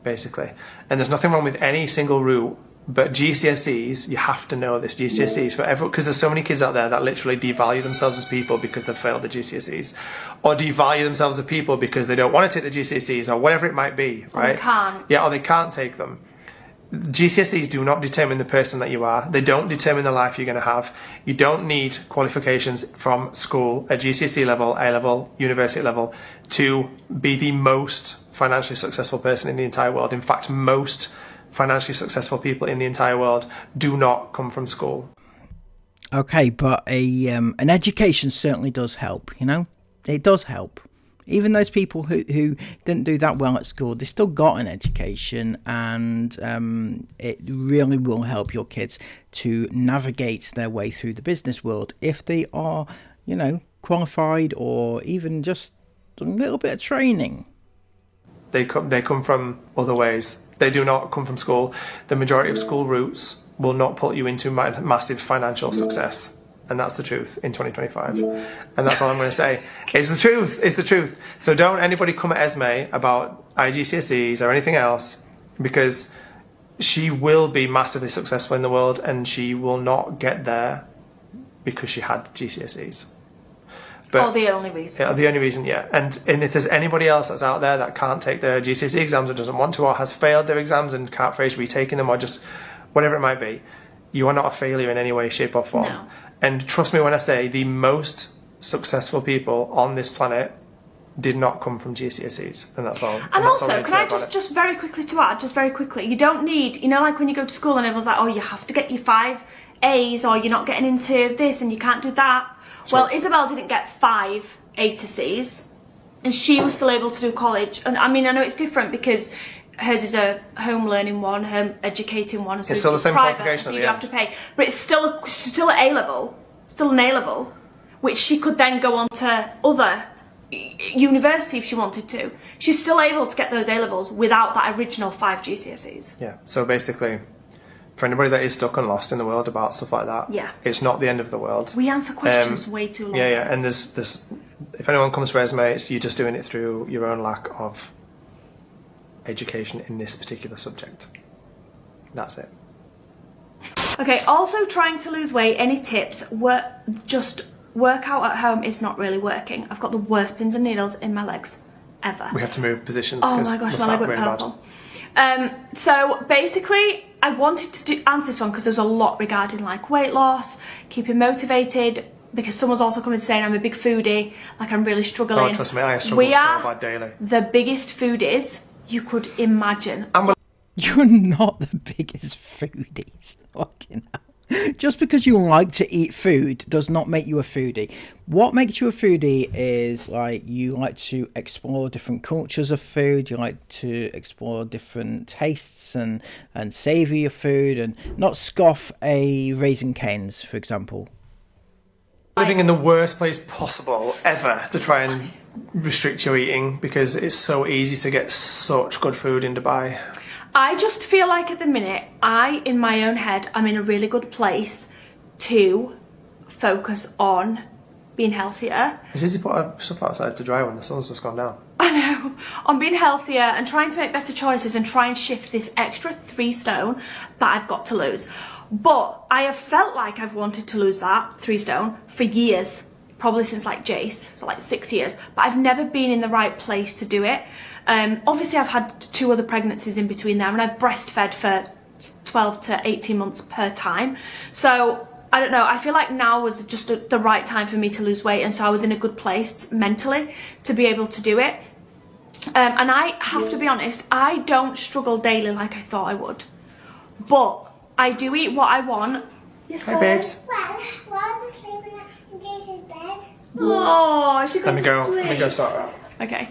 [SPEAKER 2] Basically. And there's nothing wrong with any single route, but GCSEs, you have to know this, GCSEs for everyone, because there's so many kids out there that literally devalue themselves as people because they've failed the GCSEs, or devalue themselves as people because they don't want to take the GCSEs, or whatever it might be, right?
[SPEAKER 3] Or they can't.
[SPEAKER 2] Yeah, or they can't take them. GCSEs do not determine the person that you are. They don't determine the life you're going to have. You don't need qualifications from school at GCSE level, A level, university level to be the most financially successful person in the entire world. In fact, most financially successful people in the entire world do not come from school.
[SPEAKER 1] Okay, but an education certainly does help, you know? It does help. Even those people who didn't do that well at school, they still got an education, and it really will help your kids to navigate their way through the business world if they are, you know, qualified or even just a little bit of training.
[SPEAKER 2] They come from other ways. They do not come from school. The majority of school routes will not put you into massive financial success. And that's the truth in 2025. And that's all I'm going to say. It's the truth. It's the truth. So don't anybody come at Esme about IGCSEs or anything else, because she will be massively successful in the world, and she will not get there because she had GCSEs.
[SPEAKER 3] But, the only reason.
[SPEAKER 2] Yeah, the only reason, yeah. And if there's anybody else that's out there that can't take their GCSE exams or doesn't want to, or has failed their exams and can't face retaking them, or just whatever it might be, you are not a failure in any way, shape or form.
[SPEAKER 3] No.
[SPEAKER 2] And trust me when I say the most successful people on this planet did not come from GCSEs, and that's all.
[SPEAKER 3] And also, can I just very quickly to add, you don't need, you know, like when you go to school and everyone's like, oh, you have to get your 5 A's or you're not getting into this and you can't do that. Well, Isabel didn't get 5 A to C's, and she was still able to do college. And I mean, I know it's different because hers is a home learning one, home educating one. So
[SPEAKER 2] it's still the same
[SPEAKER 3] private,
[SPEAKER 2] qualification
[SPEAKER 3] so
[SPEAKER 2] at
[SPEAKER 3] you
[SPEAKER 2] the
[SPEAKER 3] have
[SPEAKER 2] end.
[SPEAKER 3] to pay. But it's still at A level, still an A level, which she could then go on to other university if she wanted to. She's still able to get those A levels without that original 5 GCSEs.
[SPEAKER 2] Yeah. So basically, for anybody that is stuck and lost in the world about stuff like that,
[SPEAKER 3] yeah,
[SPEAKER 2] it's not the end of the world.
[SPEAKER 3] We answer questions way too long.
[SPEAKER 2] Yeah, yeah. And there's if anyone comes for Esme, you're just doing it through your own lack of education in this particular subject. That's it.
[SPEAKER 3] Okay, also trying to lose weight, any tips? Just work out at home is not really working. I've got the worst pins and needles in my legs ever.
[SPEAKER 2] We have to move positions.
[SPEAKER 3] Oh my gosh, my leg went purple. So basically, I wanted to answer this one because there's a lot regarding like weight loss, keeping motivated, because someone's also coming saying I'm a big foodie, like I'm really struggling.
[SPEAKER 2] Oh, trust me, I struggle so bad daily.
[SPEAKER 3] The biggest foodies you could imagine.
[SPEAKER 1] You're not the biggest foodies. Fucking hell. Just because you like to eat food does not make you a foodie. What makes you a foodie is like you like to explore different cultures of food. You like to explore different tastes and savour your food, and not scoff a Raisin Cane's, for example.
[SPEAKER 2] Living in the worst place possible ever to try and restrict your eating, because it's so easy to get such good food in Dubai.
[SPEAKER 3] I just feel like at the minute, in my own head, I'm in a really good place to focus on being healthier.
[SPEAKER 2] It's easy to put our stuff outside to dry when the sun's just gone down.
[SPEAKER 3] I know. On being healthier and trying to make better choices and try and shift this extra 3 stone that I've got to lose. But I have felt like I've wanted to lose that 3 stone for years. Probably since like Jace, so like 6 years. But I've never been in the right place to do it. Obviously I've had 2 other pregnancies in between there, and I've breastfed for 12 to 18 months per time. So I don't know, I feel like now was just the right time for me to lose weight, and so I was in a good place mentally to be able to do it. And I have to be honest, I don't struggle daily like I thought I would. But I do eat what I want.
[SPEAKER 2] Yes, hi babes.
[SPEAKER 4] Well, while I was sleeping in Jason's bed.
[SPEAKER 3] Oh, she got to sleep.
[SPEAKER 2] Let me go start that.
[SPEAKER 3] Okay,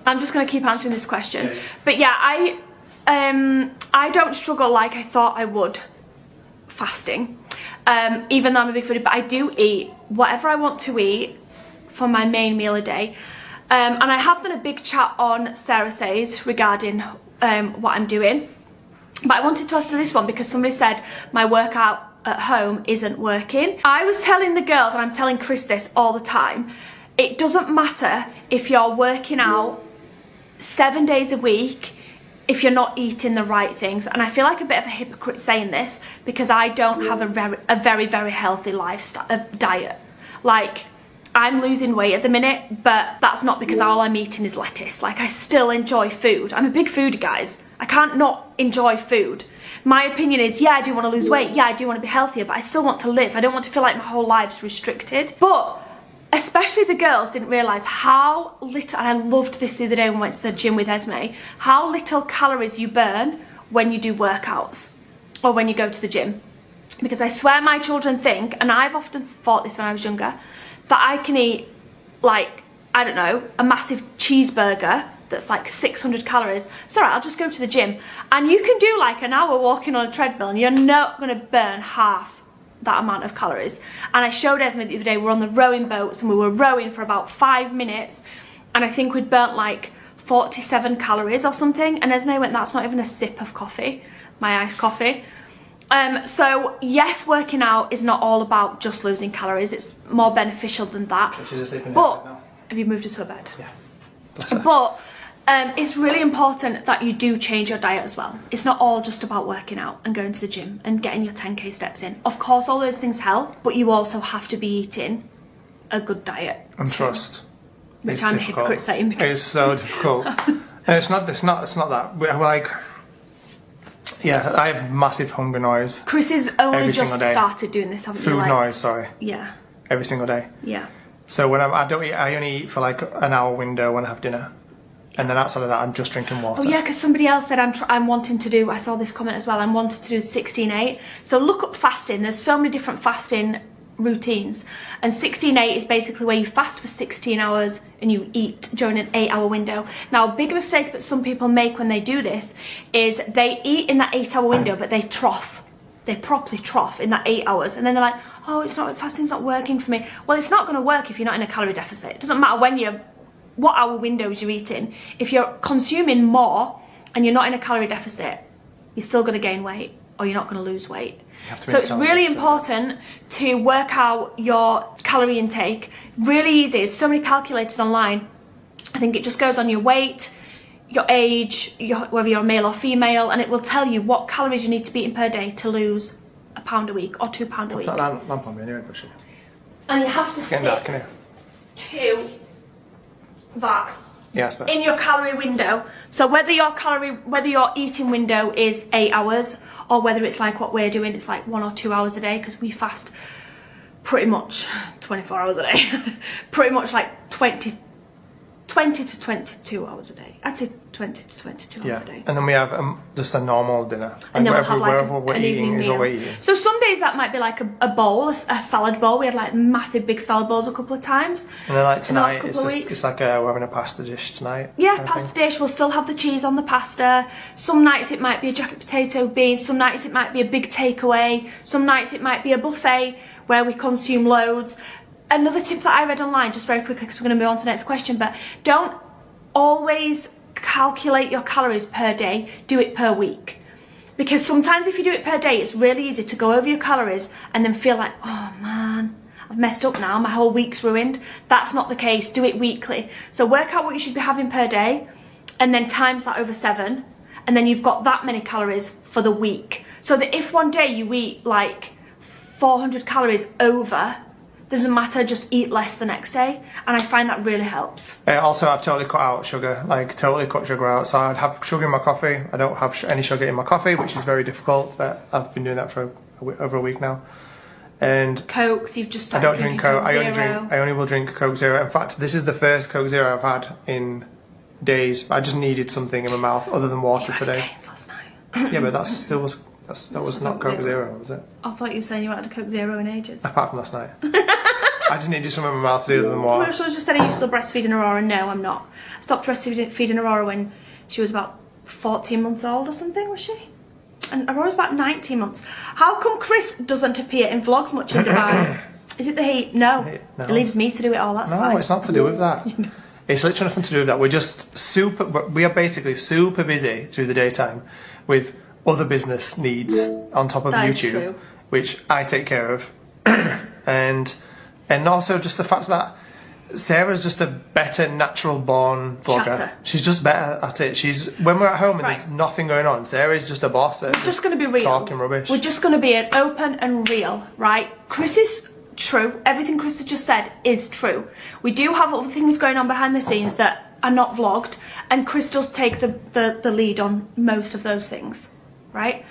[SPEAKER 3] I'm just going to keep answering this question. Yeah. But yeah, I don't struggle like I thought I would fasting, even though I'm a big foodie, but I do eat whatever I want to eat for my main meal a day. And I have done a big chat on Sarah Says regarding what I'm doing. But I wanted to ask this one because somebody said my workout at home isn't working. I was telling the girls, and I'm telling Chris this all the time, it doesn't matter if you're working out 7 days a week if you're not eating the right things. And I feel like a bit of a hypocrite saying this because I don't have a very, very healthy lifestyle diet. Like, I'm losing weight at the minute, but that's not because all I'm eating is lettuce. Like, I still enjoy food. I'm a big foodie, guys. I can't not enjoy food. My opinion is, yeah, I do want to lose weight. Yeah, I do want to be healthier, but I still want to live. I don't want to feel like my whole life's restricted. But especially the girls didn't realise how little, and I loved this the other day when I went to the gym with Esme, how little calories you burn when you do workouts or when you go to the gym. Because I swear my children think, and I've often thought this when I was younger, that I can eat like, I don't know, a massive cheeseburger that's like 600 calories. It's all right, I'll just go to the gym. And you can do like an hour walking on a treadmill and you're not gonna burn half that amount of calories. And I showed Esme the other day, we were on the rowing boats and we were rowing for about 5 minutes and I think we'd burnt like 47 calories or something. And Esme went, that's not even a sip of coffee, my iced coffee. So yes, working out is not all about just losing calories. It's more beneficial than that.
[SPEAKER 2] She's asleep in
[SPEAKER 3] but
[SPEAKER 2] bed now.
[SPEAKER 3] have you moved her to a bed?
[SPEAKER 2] Yeah.
[SPEAKER 3] But it's really important that you do change your diet as well. It's not all just about working out and going to the gym and getting your 10k steps in. Of course, all those things help, but you also have to be eating a good diet.
[SPEAKER 2] And trust.
[SPEAKER 3] Which
[SPEAKER 2] It's
[SPEAKER 3] I'm
[SPEAKER 2] difficult.
[SPEAKER 3] a hypocrite saying because
[SPEAKER 2] It's so difficult. And it's not that. We're like, yeah, I have massive hunger noise.
[SPEAKER 3] Chris has only
[SPEAKER 2] Every
[SPEAKER 3] just
[SPEAKER 2] single day.
[SPEAKER 3] started doing this, haven't you?
[SPEAKER 2] Food
[SPEAKER 3] Like,
[SPEAKER 2] noise, sorry.
[SPEAKER 3] Yeah,
[SPEAKER 2] Every single day.
[SPEAKER 3] yeah.
[SPEAKER 2] So when I don't eat, I only eat for like an hour window when I have dinner. And then outside of that, I'm just drinking water.
[SPEAKER 3] Oh yeah, because somebody else said I'm wanting to do, I saw this comment as well, I'm wanting to do 16-8. So look up fasting. There's so many different fasting routines. And 16-8 is basically where you fast for 16 hours and you eat during an 8-hour window. Now, a big mistake that some people make when they do this is they eat in that 8-hour window, but they trough. They properly trough in that 8 hours. And then they're like, oh, fasting's not working for me. Well, it's not going to work if you're not in a calorie deficit. It doesn't matter what hour windows you're eating. If you're consuming more and you're not in a calorie deficit, you're still going to gain weight or you're not going to lose weight. So it's really important to work out your calorie intake. Really easy. There's so many calculators online. I think it just goes on your weight, your age, whether you're male or female, and it will tell you what calories you need to be eating per day to lose a pound a week or 2 pounds a week.
[SPEAKER 2] That lamp on me anyway, push it.
[SPEAKER 3] And you have to
[SPEAKER 2] It's getting dark,
[SPEAKER 3] stick
[SPEAKER 2] can you?
[SPEAKER 3] to that.
[SPEAKER 2] Yes, but
[SPEAKER 3] In your calorie window. So whether your eating window is 8 hours or whether it's like what we're doing, it's like 1 or 2 hours a day, because we fast pretty much 24 hours a day. Pretty much like 20 to 22 hours a day. I'd say 20 to 22 hours a day.
[SPEAKER 2] And then we have just a normal dinner.
[SPEAKER 3] And then we'll have
[SPEAKER 2] wherever
[SPEAKER 3] like
[SPEAKER 2] we're
[SPEAKER 3] an
[SPEAKER 2] eating
[SPEAKER 3] evening
[SPEAKER 2] is
[SPEAKER 3] meal.
[SPEAKER 2] what we're eating.
[SPEAKER 3] So some days that might be like a bowl, a salad bowl. We had like massive big salad bowls a couple of times.
[SPEAKER 2] And then like
[SPEAKER 3] in the last
[SPEAKER 2] tonight,
[SPEAKER 3] couple
[SPEAKER 2] it's
[SPEAKER 3] of
[SPEAKER 2] just
[SPEAKER 3] weeks.
[SPEAKER 2] it's like we're having a pasta dish tonight.
[SPEAKER 3] Yeah,
[SPEAKER 2] kind of
[SPEAKER 3] pasta
[SPEAKER 2] thing.
[SPEAKER 3] dish. We'll still have the cheese on the pasta. Some nights it might be a jacket potato beans. Some nights it might be a big takeaway. Some nights it might be a buffet where we consume loads. Another tip that I read online, just very quickly because we're going to move on to the next question, but don't always calculate your calories per day, do it per week. Because sometimes if you do it per day, it's really easy to go over your calories and then feel like, oh man, I've messed up now, my whole week's ruined. That's not the case, do it weekly. So work out what you should be having per day and then times that over 7, and then you've got that many calories for the week. So that if one day you eat like 400 calories over, doesn't matter, just eat less the next day, and I find that really helps.
[SPEAKER 2] Also, I've totally cut out sugar, like totally cut sugar out. So I'd have sugar in my coffee. I don't have any sugar in my coffee, which is very difficult, but I've been doing that for over a week now. And
[SPEAKER 3] Cokes, you've just
[SPEAKER 2] I
[SPEAKER 3] started
[SPEAKER 2] don't drink Coke.
[SPEAKER 3] Zero.
[SPEAKER 2] I only will drink Coke Zero. In fact, this is the first Coke Zero I've had in days. I just needed something in my mouth other than water today.
[SPEAKER 3] Last night.
[SPEAKER 2] Yeah, but that was not Coke Zero, was it?
[SPEAKER 3] I thought you were saying you had a Coke Zero in ages.
[SPEAKER 2] Apart from last night. I just needed something in my mouth to do other than water.
[SPEAKER 3] Commercial just said, are you still breastfeeding Aurora? No, I'm not. I stopped breastfeeding Aurora when she was about 14 months old or something, was she? And Aurora's about 19 months. How come Chris doesn't appear in vlogs much in Dubai? Is it the heat? No.
[SPEAKER 2] It's the heat. No.
[SPEAKER 3] It leaves me to do it all, that's fine.
[SPEAKER 2] No, it's not to do with that. It's literally nothing to do with that. We are basically super busy through the daytime with other business needs on top of
[SPEAKER 3] That is
[SPEAKER 2] YouTube,
[SPEAKER 3] true.
[SPEAKER 2] which I take care of. and also just the fact that Sarah's just a better natural born vlogger.
[SPEAKER 3] Chatter.
[SPEAKER 2] She's just better at it. When we're at home and there's nothing going on, Sarah's just a boss at
[SPEAKER 3] We're just going to be real.
[SPEAKER 2] talking rubbish.
[SPEAKER 3] We're just going to be open and real, right? Chris is true. Everything Chris has just said is true. We do have other things going on behind the scenes that are not vlogged, and Chris does take the lead on most of those things, right?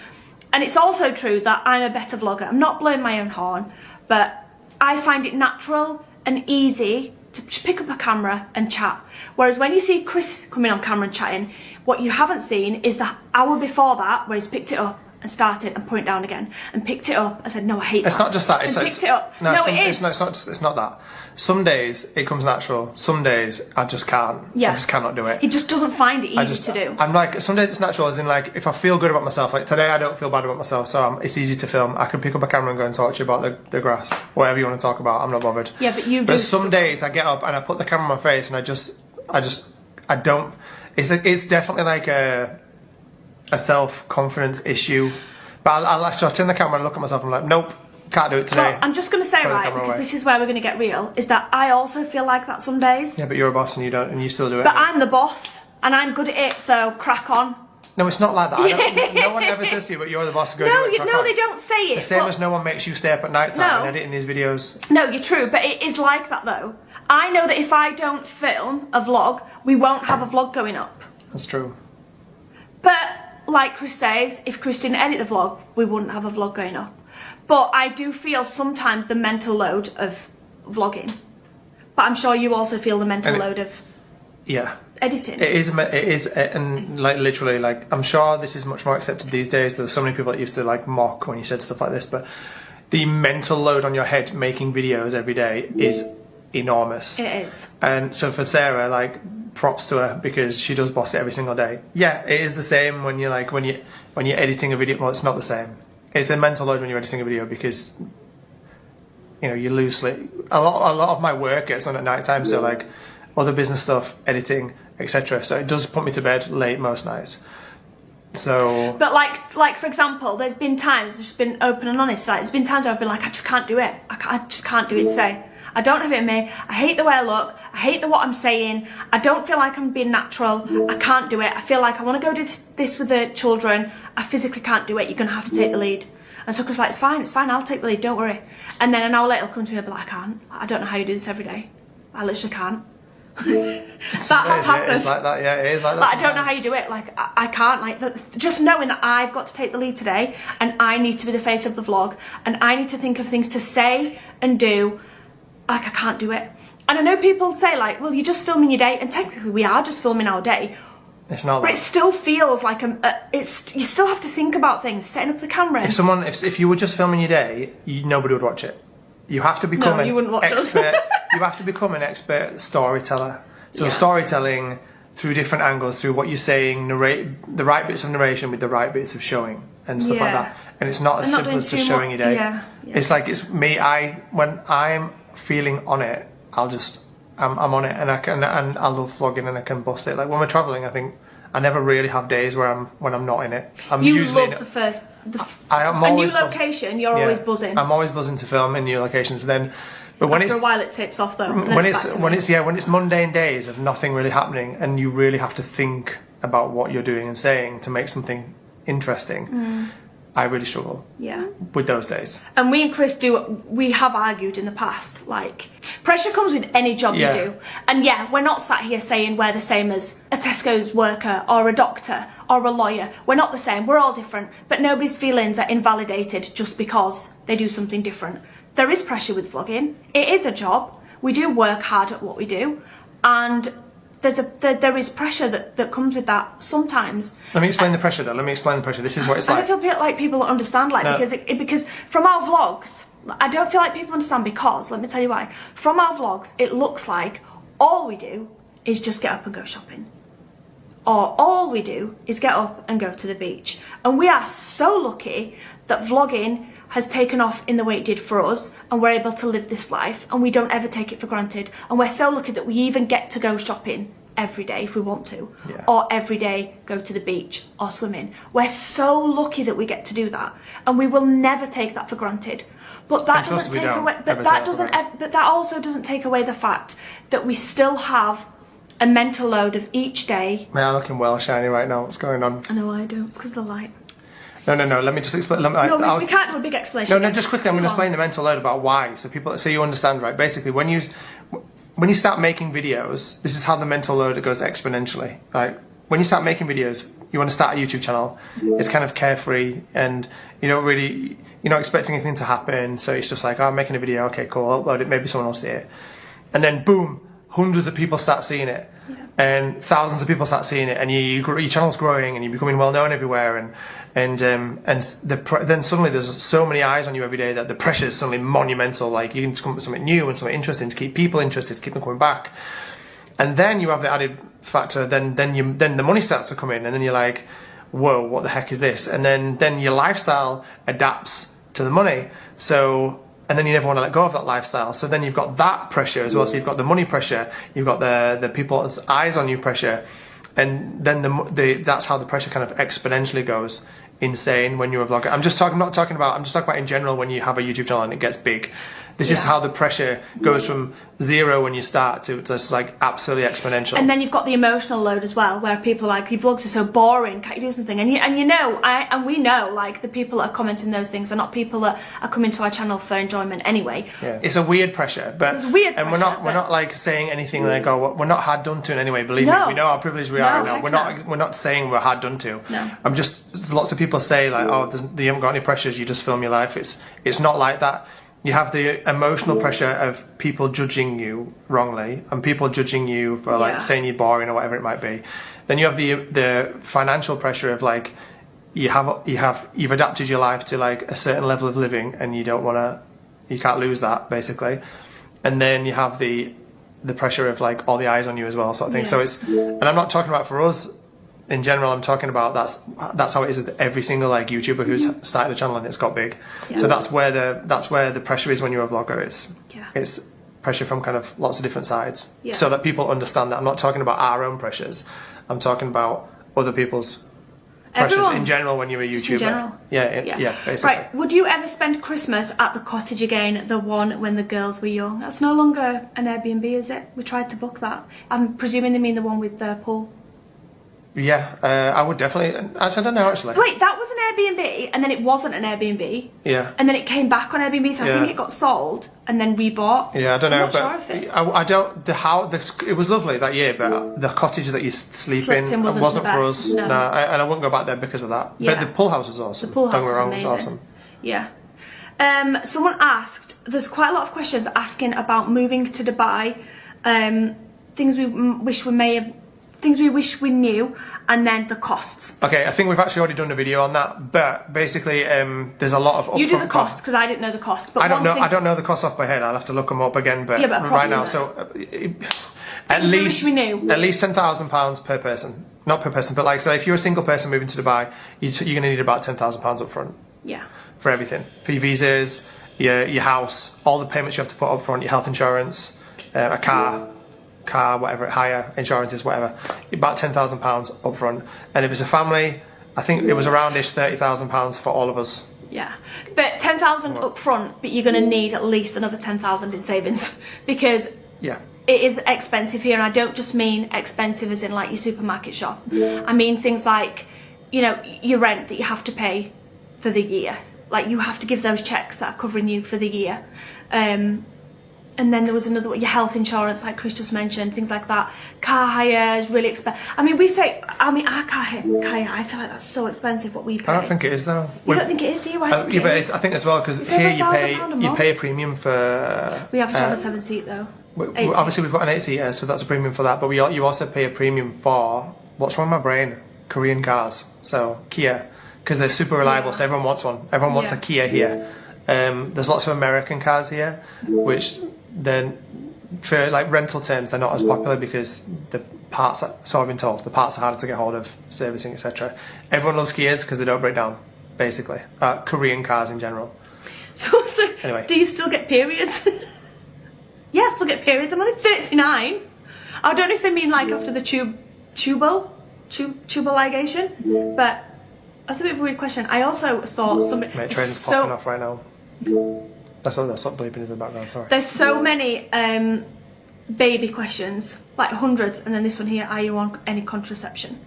[SPEAKER 3] And it's also true that I'm a better vlogger. I'm not blowing my own horn, but I find it natural and easy to pick up a camera and chat. Whereas when you see Chris coming on camera and chatting, what you haven't seen is the hour before that where he's picked it up and started and put it down again and picked it up and said, no, I hate that.
[SPEAKER 2] It's not just that.
[SPEAKER 3] It's picked it up. No, it is.
[SPEAKER 2] It's not that. Some days it comes natural. Some days I just can't.
[SPEAKER 3] Yeah.
[SPEAKER 2] I just cannot do it.
[SPEAKER 3] He just doesn't find it easy to do.
[SPEAKER 2] I'm like, some days it's natural, as in like, if I feel good about myself, like today I don't feel bad about myself, so it's easy to film. I can pick up a camera and go and talk to you about the grass, whatever you want to talk about. I'm not bothered.
[SPEAKER 3] Yeah, but you do.
[SPEAKER 2] But some days I get up and I put the camera on my face and I don't. It's definitely like a self-confidence issue. But I'll turn the camera and look at myself and I'm like, nope, can't do it today.
[SPEAKER 3] Well, I'm just going to say, right, because this is where we're going to get real, is that I also feel like that some days.
[SPEAKER 2] Yeah, but you're a boss and you don't, and you still do it.
[SPEAKER 3] But I'm the boss and I'm good at it, so crack on.
[SPEAKER 2] No, it's not like that. No one ever says to you, but you're the boss, go do it.
[SPEAKER 3] No, they don't say it.
[SPEAKER 2] The same as no one makes you stay up at night time and editing these videos.
[SPEAKER 3] No, you're true, but it is like that though. I know that if I don't film a vlog, we won't have a vlog going up.
[SPEAKER 2] That's true.
[SPEAKER 3] But like Chris says, if Chris didn't edit the vlog, we wouldn't have a vlog going up. But I do feel sometimes the mental load of vlogging. But I'm sure you also feel the mental load of editing.
[SPEAKER 2] It is, and like literally, like I'm sure this is much more accepted these days. There's so many people that used to like mock when you said stuff like this, but the mental load on your head making videos every day is enormous.
[SPEAKER 3] It is.
[SPEAKER 2] And so for Sarah, like, props to her because she does boss it every single day. Yeah, it is the same when you're like when you're editing a video. Well, it's not the same. It's a mental load when you're editing a video because you know you lose sleep. A lot of my work gets done at night time, so like other business stuff, editing, etc. So it does put me to bed late most nights. So,
[SPEAKER 3] but like for example, there's been times, just been open and honest. Like there's been times where I've been like, I just can't do it. I just can't do it today. I don't have it in me. I hate the way I look. I hate what I'm saying. I don't feel like I'm being natural. I can't do it. I feel like I want to go do this with the children. I physically can't do it. You're going to have to take the lead. And so Chris was like, it's fine. I'll take the lead. Don't worry. And then an hour later he'll come to me and be like, I can't. I don't know how you do this every day. I literally can't. That has happened.
[SPEAKER 2] It's like that, yeah, it is like that.
[SPEAKER 3] Like, I don't know how you do it. Like, I can't. Like, just knowing that I've got to take the lead today and I need to be the face of the vlog and I need to think of things to say and do. Like, I can't do it. And I know people say like, well, you're just filming your day, and technically we are just filming our day.
[SPEAKER 2] It's not.
[SPEAKER 3] But it still feels like you still have to think about things, setting up the camera.
[SPEAKER 2] If you were just filming your day, nobody would watch it. You have to become
[SPEAKER 3] you wouldn't watch
[SPEAKER 2] expert. You have to become an expert storyteller. So storytelling through different angles, through what you're saying, narrate the right bits of narration with the right bits of showing and stuff like that. And it's not as simple as just showing your day.
[SPEAKER 3] Yeah.
[SPEAKER 2] It's like it's me. When I'm feeling on it, I'm on it, and I love vlogging and I can bust it. Like when we're traveling, I think I never really have days where I'm not in it.
[SPEAKER 3] You usually love the first. A new location, you're always buzzing.
[SPEAKER 2] I'm always buzzing to film in new locations. Then, but when
[SPEAKER 3] after a while, it tips off though.
[SPEAKER 2] When it's mundane days of nothing really happening, and you really have to think about what you're doing and saying to make something interesting. I really struggle with those days. And
[SPEAKER 3] we and Chris we have argued in the past, like, pressure comes with any job you do. And we're not sat here saying we're the same as a Tesco's worker or a doctor or a lawyer. We're not the same, we're all different, but nobody's feelings are invalidated just because they do something different. There is pressure with vlogging. It is a job. We do work hard at what we do, and there is pressure that comes with that sometimes.
[SPEAKER 2] Let me explain the pressure though. This is what it's like.
[SPEAKER 3] I don't feel like people don't understand, like, because from our vlogs, I don't feel like people understand because, let me tell you why. From our vlogs, it looks like all we do is just get up and go shopping. Or all we do is get up and go to the beach. And we are so lucky that vlogging has taken off in the way it did for us, and we're able to live this life, and we don't ever take it for granted. And we're so lucky that we even get to go shopping every day if we want to, or every day go to the beach or swimming. We're so lucky that we get to do that, and we will never take that for granted. But that doesn't take away. But that also doesn't take away the fact that we still have a mental load of each day.
[SPEAKER 2] Man, I'm looking well shiny right now. What's going on?
[SPEAKER 3] I know I do. It's because of the light.
[SPEAKER 2] No. Let me just explain.
[SPEAKER 3] We can't do a big explanation.
[SPEAKER 2] No. Just quickly, I'm going to explain the mental load about why, so you understand, right? Basically, when you start making videos, this is how the mental load goes exponentially, right? When you start making videos, you want to start a YouTube channel. It's kind of carefree, and you're not expecting anything to happen. So it's just like, I'm making a video. Okay, cool. I'll upload it. Maybe someone will see it. and then boom, hundreds of people start seeing it, and thousands of people start seeing it, and your channel's growing, and you're becoming well known everywhere, and then suddenly there's so many eyes on you every day that the pressure is suddenly monumental. Like you can come up with something new and something interesting to keep people interested, to keep them coming back, and then you have the added factor. Then the money starts to come in, and then you're like, whoa, what the heck is this? And then your lifestyle adapts to the money. So. And then you never want to let go of that lifestyle. So then you've got that pressure as well. So you've got the money pressure, you've got the people's eyes on you pressure, and then that's how the pressure kind of exponentially goes insane when you're a vlogger. I'm just talking about in general when you have a YouTube channel and it gets big. This is how the pressure goes from zero when you start to just like absolutely exponential.
[SPEAKER 3] And then you've got the emotional load as well, where people are like, your vlogs are so boring, can't you do something? And we know like the people that are commenting those things are not people that are coming to our channel for enjoyment anyway.
[SPEAKER 2] Yeah. It's a weird pressure, but
[SPEAKER 3] it's weird pressure,
[SPEAKER 2] we're not like saying anything like, oh, we're not hard done to in any way. Believe me, we know how privileged we are right now. We're not saying we're hard done to.
[SPEAKER 3] No.
[SPEAKER 2] Lots of people say like, oh, you haven't got any pressures, you just film your life. It's not like that. You have the emotional pressure of people judging you wrongly and people judging you for like saying you're boring or whatever it might be. Then you have the financial pressure of like you've adapted your life to like a certain level of living and you can't lose that basically. And then you have the pressure of like all the eyes on you as well, sort of thing. So and I'm not talking about for us in general, I'm talking about that's how it is with every single like YouTuber who's started a channel and it's got big. So that's where the pressure is when you're a vlogger. It's pressure from kind of lots of different sides, so that people understand that. I'm not talking about our own pressures. I'm talking about other people's pressures in general when you're a YouTuber. In general. Yeah, basically.
[SPEAKER 3] Right. Would you ever spend Christmas at the cottage again, the one when the girls were young? That's no longer an Airbnb, is it? We tried to book that. I'm presuming they mean the one with the pool.
[SPEAKER 2] Yeah, I would definitely. I don't know actually.
[SPEAKER 3] Wait, that was an Airbnb, and then it wasn't an Airbnb.
[SPEAKER 2] Yeah.
[SPEAKER 3] And then it came back on Airbnb, so I think it got sold and then rebought.
[SPEAKER 2] Yeah, I don't know,
[SPEAKER 3] I'm not sure if
[SPEAKER 2] I don't. It was lovely that year, but the cottage that you sleep in wasn't for us. No, and I wouldn't go back there because of that. Yeah. But the pool house was awesome.
[SPEAKER 3] The pool house
[SPEAKER 2] was
[SPEAKER 3] amazing.
[SPEAKER 2] Was awesome.
[SPEAKER 3] Yeah. Someone asked. There's quite a lot of questions asking about moving to Dubai. Things we wish we may have. Things we wish we knew, and then the costs.
[SPEAKER 2] Okay, I think we've actually already done a video on that, but basically there's a lot of upfront
[SPEAKER 3] You do the costs, because I didn't know the cost. But
[SPEAKER 2] I don't know the costs off my head. I'll have to look them up again, but right now, so at least £10,000 per person. Not per person, but like, so if you're a single person moving to Dubai, you're going to need about £10,000 up front.
[SPEAKER 3] Yeah.
[SPEAKER 2] For everything. For your visas, your house, all the payments you have to put up front, your health insurance, a car, whatever, hire, insurances, whatever, about £10,000 up front. And if it's a family, I think it was around-ish £30,000 for all of us.
[SPEAKER 3] Yeah, but 10,000 up front, but you're going to need at least another 10,000 in savings because it is expensive here, and I don't just mean expensive as in like your supermarket shop. I mean things like, your rent that you have to pay for the year. Like you have to give those checks that are covering you for the year. And then there was another one, your health insurance, like Chris just mentioned, things like that. Car hire is really expensive. I mean, our car hire, I feel like that's so expensive what we pay.
[SPEAKER 2] I don't think it is though.
[SPEAKER 3] You don't think it is, do you?
[SPEAKER 2] I think as well, because here you pay a premium for...
[SPEAKER 3] We have to have a 7-seat though.
[SPEAKER 2] Obviously we've got an 8-seater, so that's a premium for that, but you also pay a premium for, what's wrong with my brain? Korean cars. So Kia, because they're super reliable, so everyone wants one. Everyone wants a Kia here. There's lots of American cars here, which then for like rental terms they're not as popular because the parts, so I've been told, the parts are harder to get hold of, servicing, etc. Everyone loves Kias because they don't break down, basically. Korean cars in general.
[SPEAKER 3] So anyway, do you still get periods? Yeah, I still get periods. I'm only 39. I don't know if they mean like after the tubal ligation, but that's a bit of a weird question. I also saw somebody.
[SPEAKER 2] Mate, train's popping off right now. That's stop bleeping in the background, sorry.
[SPEAKER 3] There's so many baby questions, like hundreds, and then this one here, are you on any contraception? Do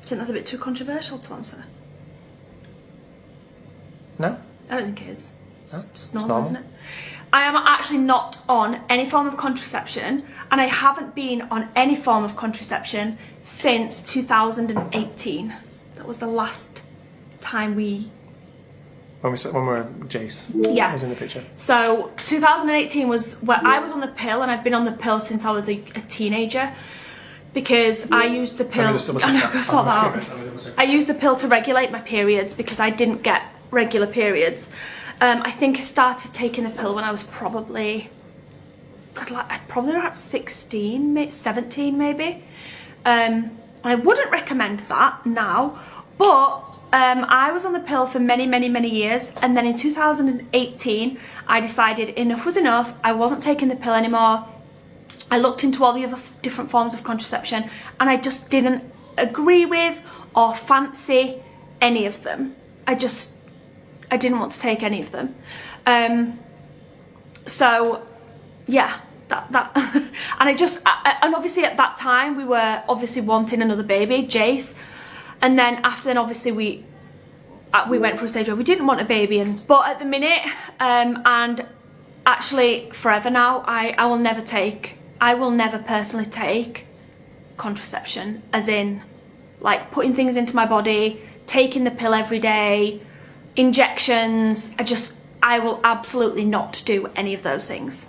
[SPEAKER 3] you think that's a bit too controversial to answer?
[SPEAKER 2] No?
[SPEAKER 3] I don't think it is.
[SPEAKER 2] No?
[SPEAKER 3] It's just normal, isn't it? I am actually not on any form of contraception, and I haven't been on any form of contraception since 2018. That was the last time we
[SPEAKER 2] when we were Jace.
[SPEAKER 3] Yeah.
[SPEAKER 2] Was in the picture.
[SPEAKER 3] So 2018 was where I was on the pill, and I've been on the pill since I was a teenager, because I used the pill. I used the pill to regulate my periods because I didn't get regular periods. I think I started taking the pill when I was probably around 16, 17 maybe. I wouldn't recommend that now, but I was on the pill for many years, and then in 2018 I decided enough was enough. I wasn't taking the pill anymore. I looked into all the other different forms of contraception, and I just didn't agree with or fancy any of them. I didn't want to take any of them. So yeah, that and obviously at that time we were obviously wanting another baby, Jace, and then after then obviously we went for a stage where we didn't want a baby, but at the minute and actually forever now, I will never personally take contraception, as in like putting things into my body, taking the pill every day, injections. I will absolutely not do any of those things.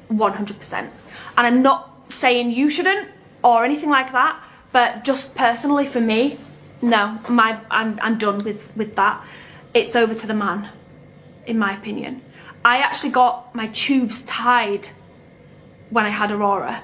[SPEAKER 3] 100%. And I'm not saying you shouldn't or anything like that, but just personally for me, no, I'm done with that. It's over to the man, in my opinion. I actually got my tubes tied when I had Aurora.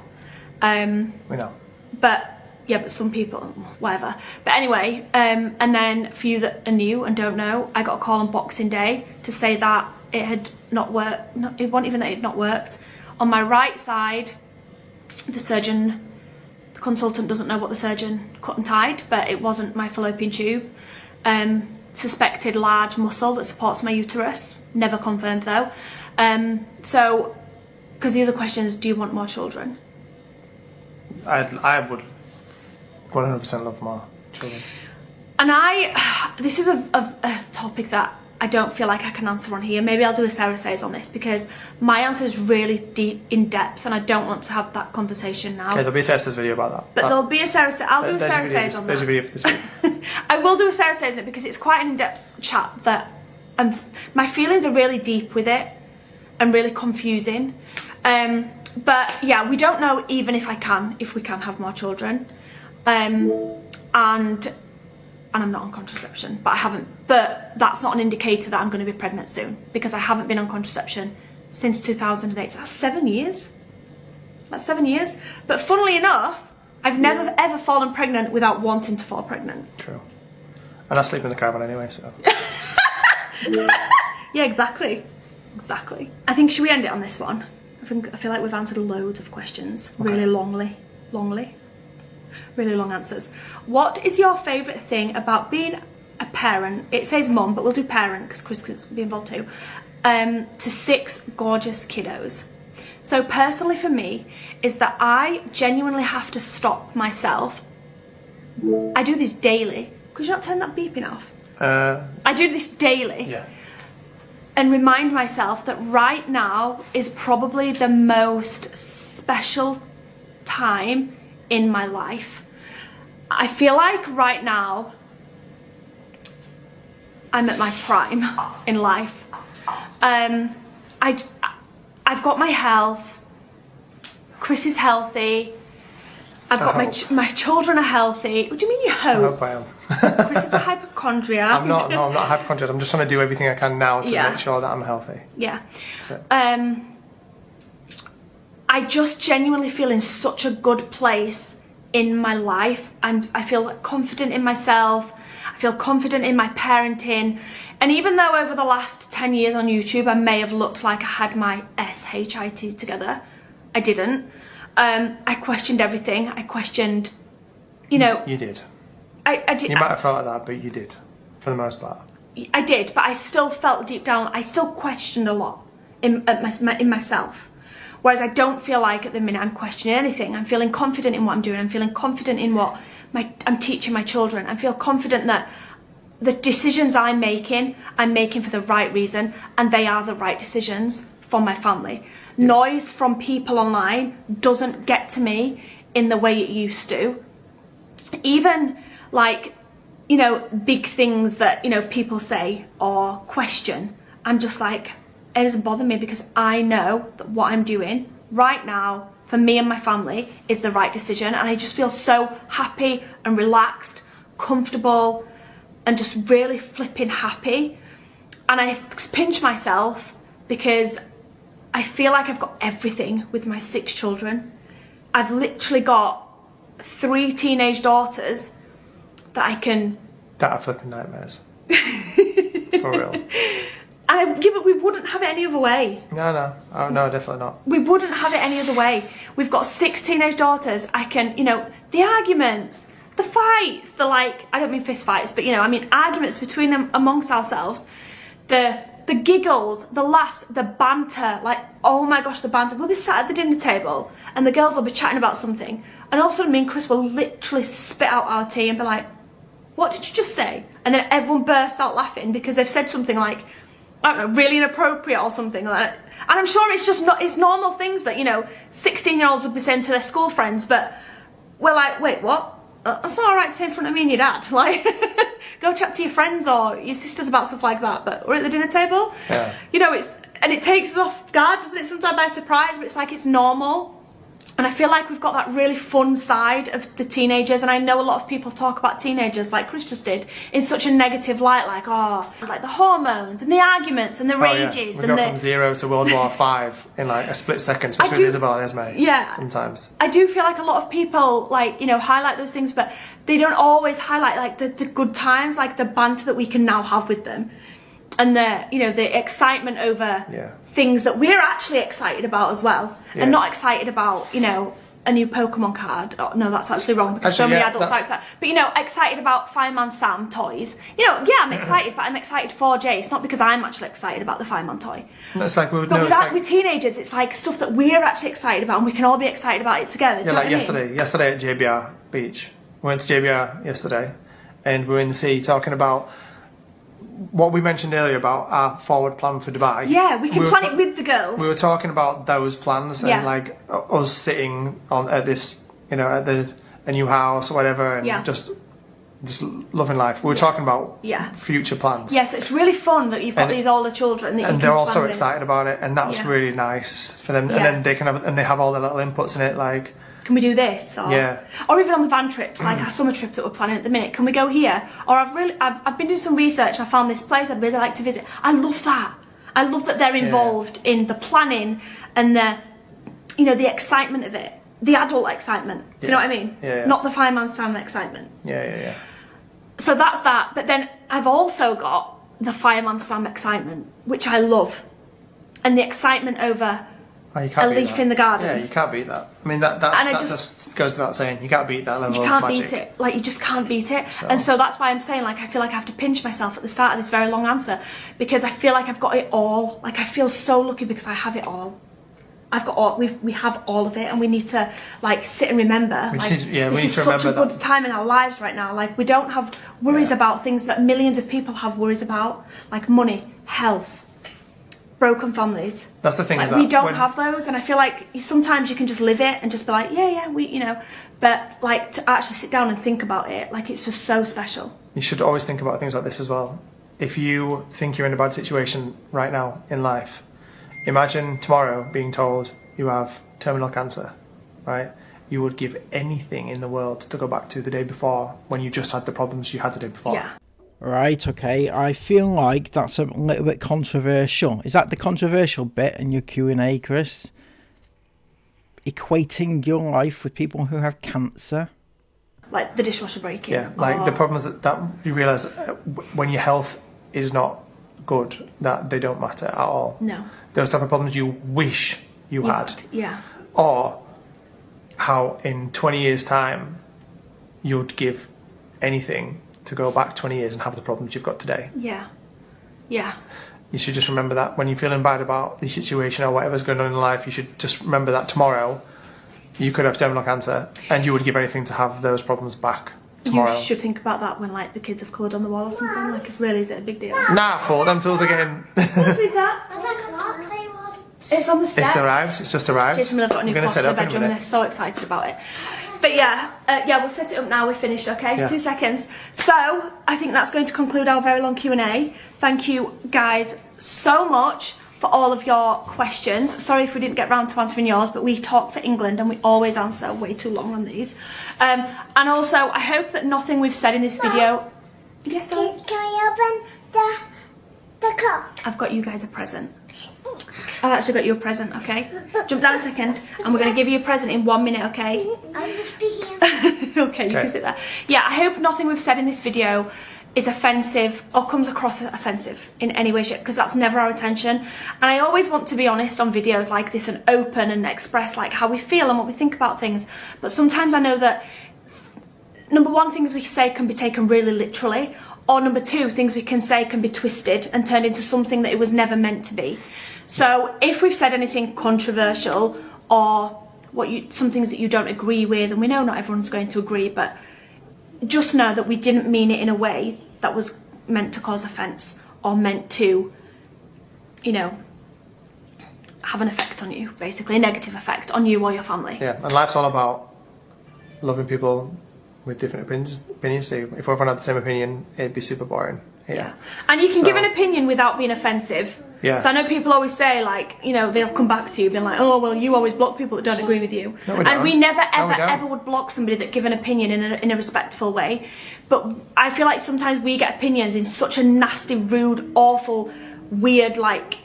[SPEAKER 2] We know.
[SPEAKER 3] But yeah, but some people, whatever. But anyway, and then for you that are new and don't know, I got a call on Boxing Day to say that it had not worked. It wasn't even that it had not worked. On my right side, the consultant doesn't know what the surgeon cut and tied, but it wasn't my fallopian tube. Suspected large muscle that supports my uterus. Never confirmed though. So, because the other question is, do you want more children?
[SPEAKER 2] I would 100% love more children.
[SPEAKER 3] And this is a topic that I don't feel like I can answer on here. Maybe I'll do a Sarah Says on this, because my answer is really deep, in depth, and I don't want to have that conversation now.
[SPEAKER 2] Okay, there'll be a Sarah Says video about that.
[SPEAKER 3] But there'll be a Sarah Says. I'll do a Sarah Says on that.
[SPEAKER 2] There's a video for this week.
[SPEAKER 3] I will do a Sarah Says on it because it's quite an in-depth chat that my feelings are really deep with it and really confusing. But yeah, we don't know even if we can have more children. And I'm not on contraception, but I haven't. But that's not an indicator that I'm going to be pregnant soon, because I haven't been on contraception since 2008. So that's 7 years. That's 7 years. But funnily enough, I've never ever fallen pregnant without wanting to fall pregnant.
[SPEAKER 2] True. And I sleep in the caravan anyway, so.
[SPEAKER 3] Yeah, exactly. Exactly. I think, should we end it on this one? I feel like we've answered loads of questions, okay. Really longly. Really long answers. What is your favourite thing about being a parent? It says mum, but we'll do parent because Chris can be involved too. To 6 gorgeous kiddos. So personally for me is that I genuinely have to stop myself. I do this daily. Could you not turn that beeping off? I do this daily.
[SPEAKER 2] Yeah.
[SPEAKER 3] And remind myself that right now is probably the most special time in my life. I feel like right now I'm at my prime in life. I've got my health. Chris is healthy. I've got my children are healthy. What do you mean you hope?
[SPEAKER 2] I hope I am.
[SPEAKER 3] Chris is a hypochondriac.
[SPEAKER 2] I'm not a hypochondriac. I'm just trying to do everything I can now to make sure that I'm healthy.
[SPEAKER 3] Yeah. I just genuinely feel in such a good place in my life. I feel confident in myself. I feel confident in my parenting. And even though over the last 10 years on YouTube, I may have looked like I had my SHIT together, I didn't. I questioned everything. I questioned, you
[SPEAKER 2] did.
[SPEAKER 3] I did.
[SPEAKER 2] You might have felt like that, but you did, for the most part.
[SPEAKER 3] I did, but I still felt deep down, I still questioned a lot in myself. Whereas I don't feel like at the minute I'm questioning anything. I'm feeling confident in what I'm doing. I'm feeling confident in what I'm teaching my children. I feel confident that the decisions I'm making for the right reason, and they are the right decisions for my family. Yeah. Noise from people online doesn't get to me in the way it used to. Even like you know, big things that, you know, people say or question, I'm just like, it doesn't bother me because I know that what I'm doing right now for me and my family is the right decision, and I just feel so happy and relaxed, comfortable, and just really flipping happy. And I pinch myself because I feel like I've got everything with my 6 children. I've literally got 3 teenage daughters that I can...
[SPEAKER 2] That are flipping nightmares. For real.
[SPEAKER 3] Yeah, but we wouldn't have it any other way.
[SPEAKER 2] No. Oh, no, definitely not.
[SPEAKER 3] We wouldn't have it any other way. We've got 6 teenage daughters. I can, you know, the arguments, the fights, the like, I don't mean fist fights, but you know, I mean arguments between them amongst ourselves, the giggles, the laughs, the banter, like, oh my gosh, the banter. We'll be sat at the dinner table and the girls will be chatting about something, and all of a sudden me and Chris will literally spit out our tea and be like, what did you just say? And then everyone bursts out laughing because they've said something like, I don't know, really inappropriate or something like that. And I'm sure it's just not, it's normal things that, you know, 16-year-olds would be saying to their school friends, but we're like, wait, what? That's not alright to say in front of me and your dad. Like, go chat to your friends or your sisters about stuff like that, but we're at the dinner table.
[SPEAKER 2] Yeah.
[SPEAKER 3] You know, and it takes us off guard, doesn't it, sometimes by surprise, but it's like it's normal. And I feel like we've got that really fun side of the teenagers, and I know a lot of people talk about teenagers, like Chris just did, in such a negative light, like, oh, like the hormones and the arguments and the rages.
[SPEAKER 2] We
[SPEAKER 3] and
[SPEAKER 2] go from 0 to World War V in like a split second, especially with Isabel and Esme.
[SPEAKER 3] Yeah.
[SPEAKER 2] Sometimes.
[SPEAKER 3] I do feel like a lot of people, like, you know, highlight those things, but they don't always highlight, like, the good times, like the banter that we can now have with them. And the, you know, the excitement over things that we're actually excited about as well, and not excited about, you know, a new Pokemon card. Oh, no, that's actually wrong because so many adults like that. But you know, excited about Fireman Sam toys. You know, yeah, I'm excited, but I'm excited for Jace, not because I'm actually excited about the Fireman toy.
[SPEAKER 2] It's like
[SPEAKER 3] with teenagers, it's like stuff that we're actually excited about, and we can all be excited about it together.
[SPEAKER 2] Yeah, like yesterday at JBR Beach. We went to JBR yesterday, and we were in the sea talking about what we mentioned earlier about our forward plan for Dubai.
[SPEAKER 3] Yeah, we can plan it with the girls.
[SPEAKER 2] We were talking about those plans and like us sitting at this, you know, at a new house or whatever, and just loving life. We were talking about future plans.
[SPEAKER 3] Yes, it's really fun that you've got these older children that
[SPEAKER 2] and they're all so excited about it, and that's really nice for them. And then they can have all their little inputs in it, like,
[SPEAKER 3] can we do this? Or even on the van trips, like our summer trip that we're planning at the minute. Can we go here? Or I've been doing some research. I found this place I'd really like to visit. I love that. I love that they're involved in the planning and the, you know, the excitement of it, the adult excitement. Do you know what I mean? Not the Fireman Sam excitement.
[SPEAKER 2] Yeah.
[SPEAKER 3] So that's that. But then I've also got the Fireman Sam excitement, which I love, and the excitement over a leaf in the garden.
[SPEAKER 2] Yeah, you can't beat that. I mean, that just goes without saying. You can't beat that level of magic.
[SPEAKER 3] You can't beat it. Like, you just can't beat it. And so that's why I'm saying, like, I feel like I have to pinch myself at the start of this very long answer, because I feel like I've got it all. Like, I feel so lucky because I have it all. I've got all. We have all of it, and we need to, like, sit and remember.
[SPEAKER 2] This is
[SPEAKER 3] such a good time in our lives right now. Like, we don't have worries about things that millions of people have worries about, like money, health, broken families.
[SPEAKER 2] That's the thing,
[SPEAKER 3] like,
[SPEAKER 2] is that
[SPEAKER 3] we don't have those, and I feel like sometimes you can just live it and just be like, we, you know, but like to actually sit down and think about it, like, it's just so special.
[SPEAKER 2] You should always think about things like this as well. If you think you're in a bad situation right now in life, imagine tomorrow being told you have terminal cancer, right? You would give anything in the world to go back to the day before, when you just had the problems you had the day before.
[SPEAKER 3] Yeah.
[SPEAKER 1] Right, okay, I feel like that's a little bit controversial. Is that the controversial bit in your Q&A, Chris? Equating your life with people who have cancer?
[SPEAKER 3] Like the dishwasher breaking?
[SPEAKER 2] Yeah, like the problem is that you realise when your health is not good, that they don't matter at all.
[SPEAKER 3] No.
[SPEAKER 2] Those type of problems you wish you had.
[SPEAKER 3] Yeah. Or
[SPEAKER 2] how in 20 years' time you'd give anything to go back 20 years and have the problems you've got today.
[SPEAKER 3] Yeah.
[SPEAKER 2] You should just remember that when you're feeling bad about the situation or whatever's going on in life, you should just remember that tomorrow you could have terminal cancer and you would give anything to have those problems back tomorrow.
[SPEAKER 3] You should think about that when, like, the kids have coloured on the wall or something. Like, is it a big deal?
[SPEAKER 2] Nah, fool, them tools are getting...
[SPEAKER 3] What's it at? It's on the steps.
[SPEAKER 2] It's arrived. It's just arrived.
[SPEAKER 3] Jason Miller got a new clock in the bedroom and they're so excited about it. But yeah, we'll set it up now. We're finished, okay?
[SPEAKER 2] Yeah.
[SPEAKER 3] 2 seconds. So, I think that's going to conclude our very long Q&A. Thank you guys so much for all of your questions. Sorry if we didn't get round to answering yours, but we talk for England and we always answer way too long on these. And also, I hope that nothing we've said in this video... Yes,
[SPEAKER 4] Can we open the cup?
[SPEAKER 3] I've got you guys a present. I've actually got you a present, okay? Jump down a second, and we're going to give you a present in 1 minute, okay?
[SPEAKER 4] I'll just be here.
[SPEAKER 3] Okay, you can sit there. Yeah, I hope nothing we've said in this video is offensive or comes across as offensive in any way, shape, because that's never our intention. And I always want to be honest on videos like this and open and express like how we feel and what we think about things. But sometimes I know that, number one, things we say can be taken really literally, or number two, things we can say can be twisted and turned into something that it was never meant to be. So if we've said anything controversial or some things that you don't agree with, and we know not everyone's going to agree, but just know that we didn't mean it in a way that was meant to cause offence or meant to, you know, have an effect on you, basically, a negative effect on you or your family.
[SPEAKER 2] Yeah, and life's all about loving people with different opinions. So if everyone had the same opinion, it'd be super boring. Yeah.
[SPEAKER 3] And you can give an opinion without being offensive.
[SPEAKER 2] Yeah.
[SPEAKER 3] So I know people always say, like, you know, they'll come back to you being like, oh, well, you always block people that don't agree with you.
[SPEAKER 2] No, we don't.
[SPEAKER 3] And we never, ever would block somebody that give an opinion in a respectful way. But I feel like sometimes we get opinions in such a nasty, rude, awful, weird, like,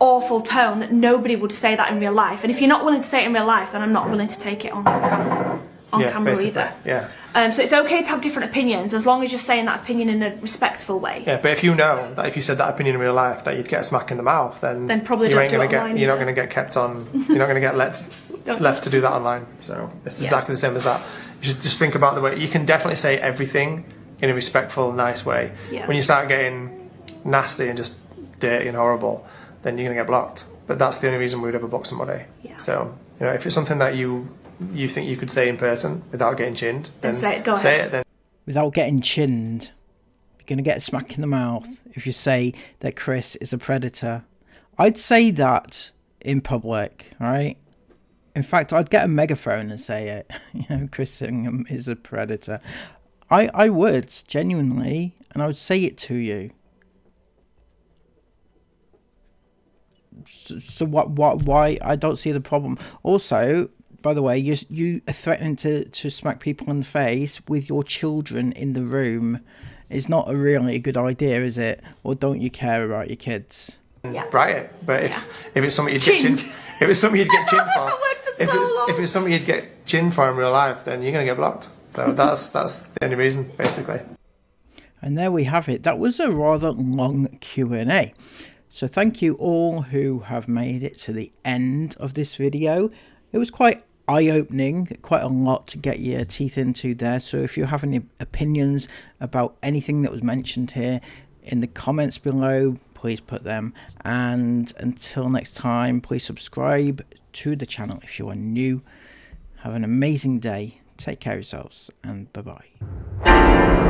[SPEAKER 3] awful tone that nobody would say that in real life. And if you're not willing to say it in real life, then I'm not willing to take it on camera either.
[SPEAKER 2] Yeah.
[SPEAKER 3] So it's okay to have different opinions as long as you're saying that opinion in a respectful way.
[SPEAKER 2] Yeah, but if you know that if you said that opinion in real life that you'd get a smack in the mouth, then
[SPEAKER 3] probably
[SPEAKER 2] you
[SPEAKER 3] don't
[SPEAKER 2] ain't
[SPEAKER 3] do
[SPEAKER 2] gonna
[SPEAKER 3] it
[SPEAKER 2] get
[SPEAKER 3] online
[SPEAKER 2] you're not
[SPEAKER 3] either.
[SPEAKER 2] going to get kept on. You're not going to get left to do that online. So it's exactly the same as that. You should just think about the way you can definitely say everything in a respectful, nice way.
[SPEAKER 3] Yeah.
[SPEAKER 2] When you start getting nasty and just dirty and horrible, then you're going to get blocked. But that's the only reason we would ever block somebody.
[SPEAKER 3] Yeah.
[SPEAKER 2] So you know, if it's something that you think you could say in person without getting chinned, then
[SPEAKER 3] say it. Go
[SPEAKER 2] say
[SPEAKER 3] ahead.
[SPEAKER 2] it then.
[SPEAKER 1] Without getting chinned, you're going to get a smack in the mouth if you say that Chris is a predator. I'd say that in public, right? In fact, I'd get a megaphone and say it. You know, Chris Ingham is a predator. I would, genuinely, and I would say it to you. So why? I don't see the problem. Also, by the way, you are threatening to smack people in the face with your children in the room. It's not really a good idea, is it? Or don't you care about your kids?
[SPEAKER 3] Yeah.
[SPEAKER 2] Right, but if it's something you'd get chinned, if it's something you'd get chinned for, if it's something you'd get chinned for in real life, then you're gonna get blocked. So that's the only reason, basically. And
[SPEAKER 1] there we have it. That was a rather long Q&A. So thank you all who have made it to the end of this video. It was quite eye-opening, quite a lot to get your teeth into there. So if you have any opinions about anything that was mentioned here in the comments below, please put them. And until next time, please subscribe to the channel if you are new. Have an amazing day. Take care of yourselves, and bye-bye.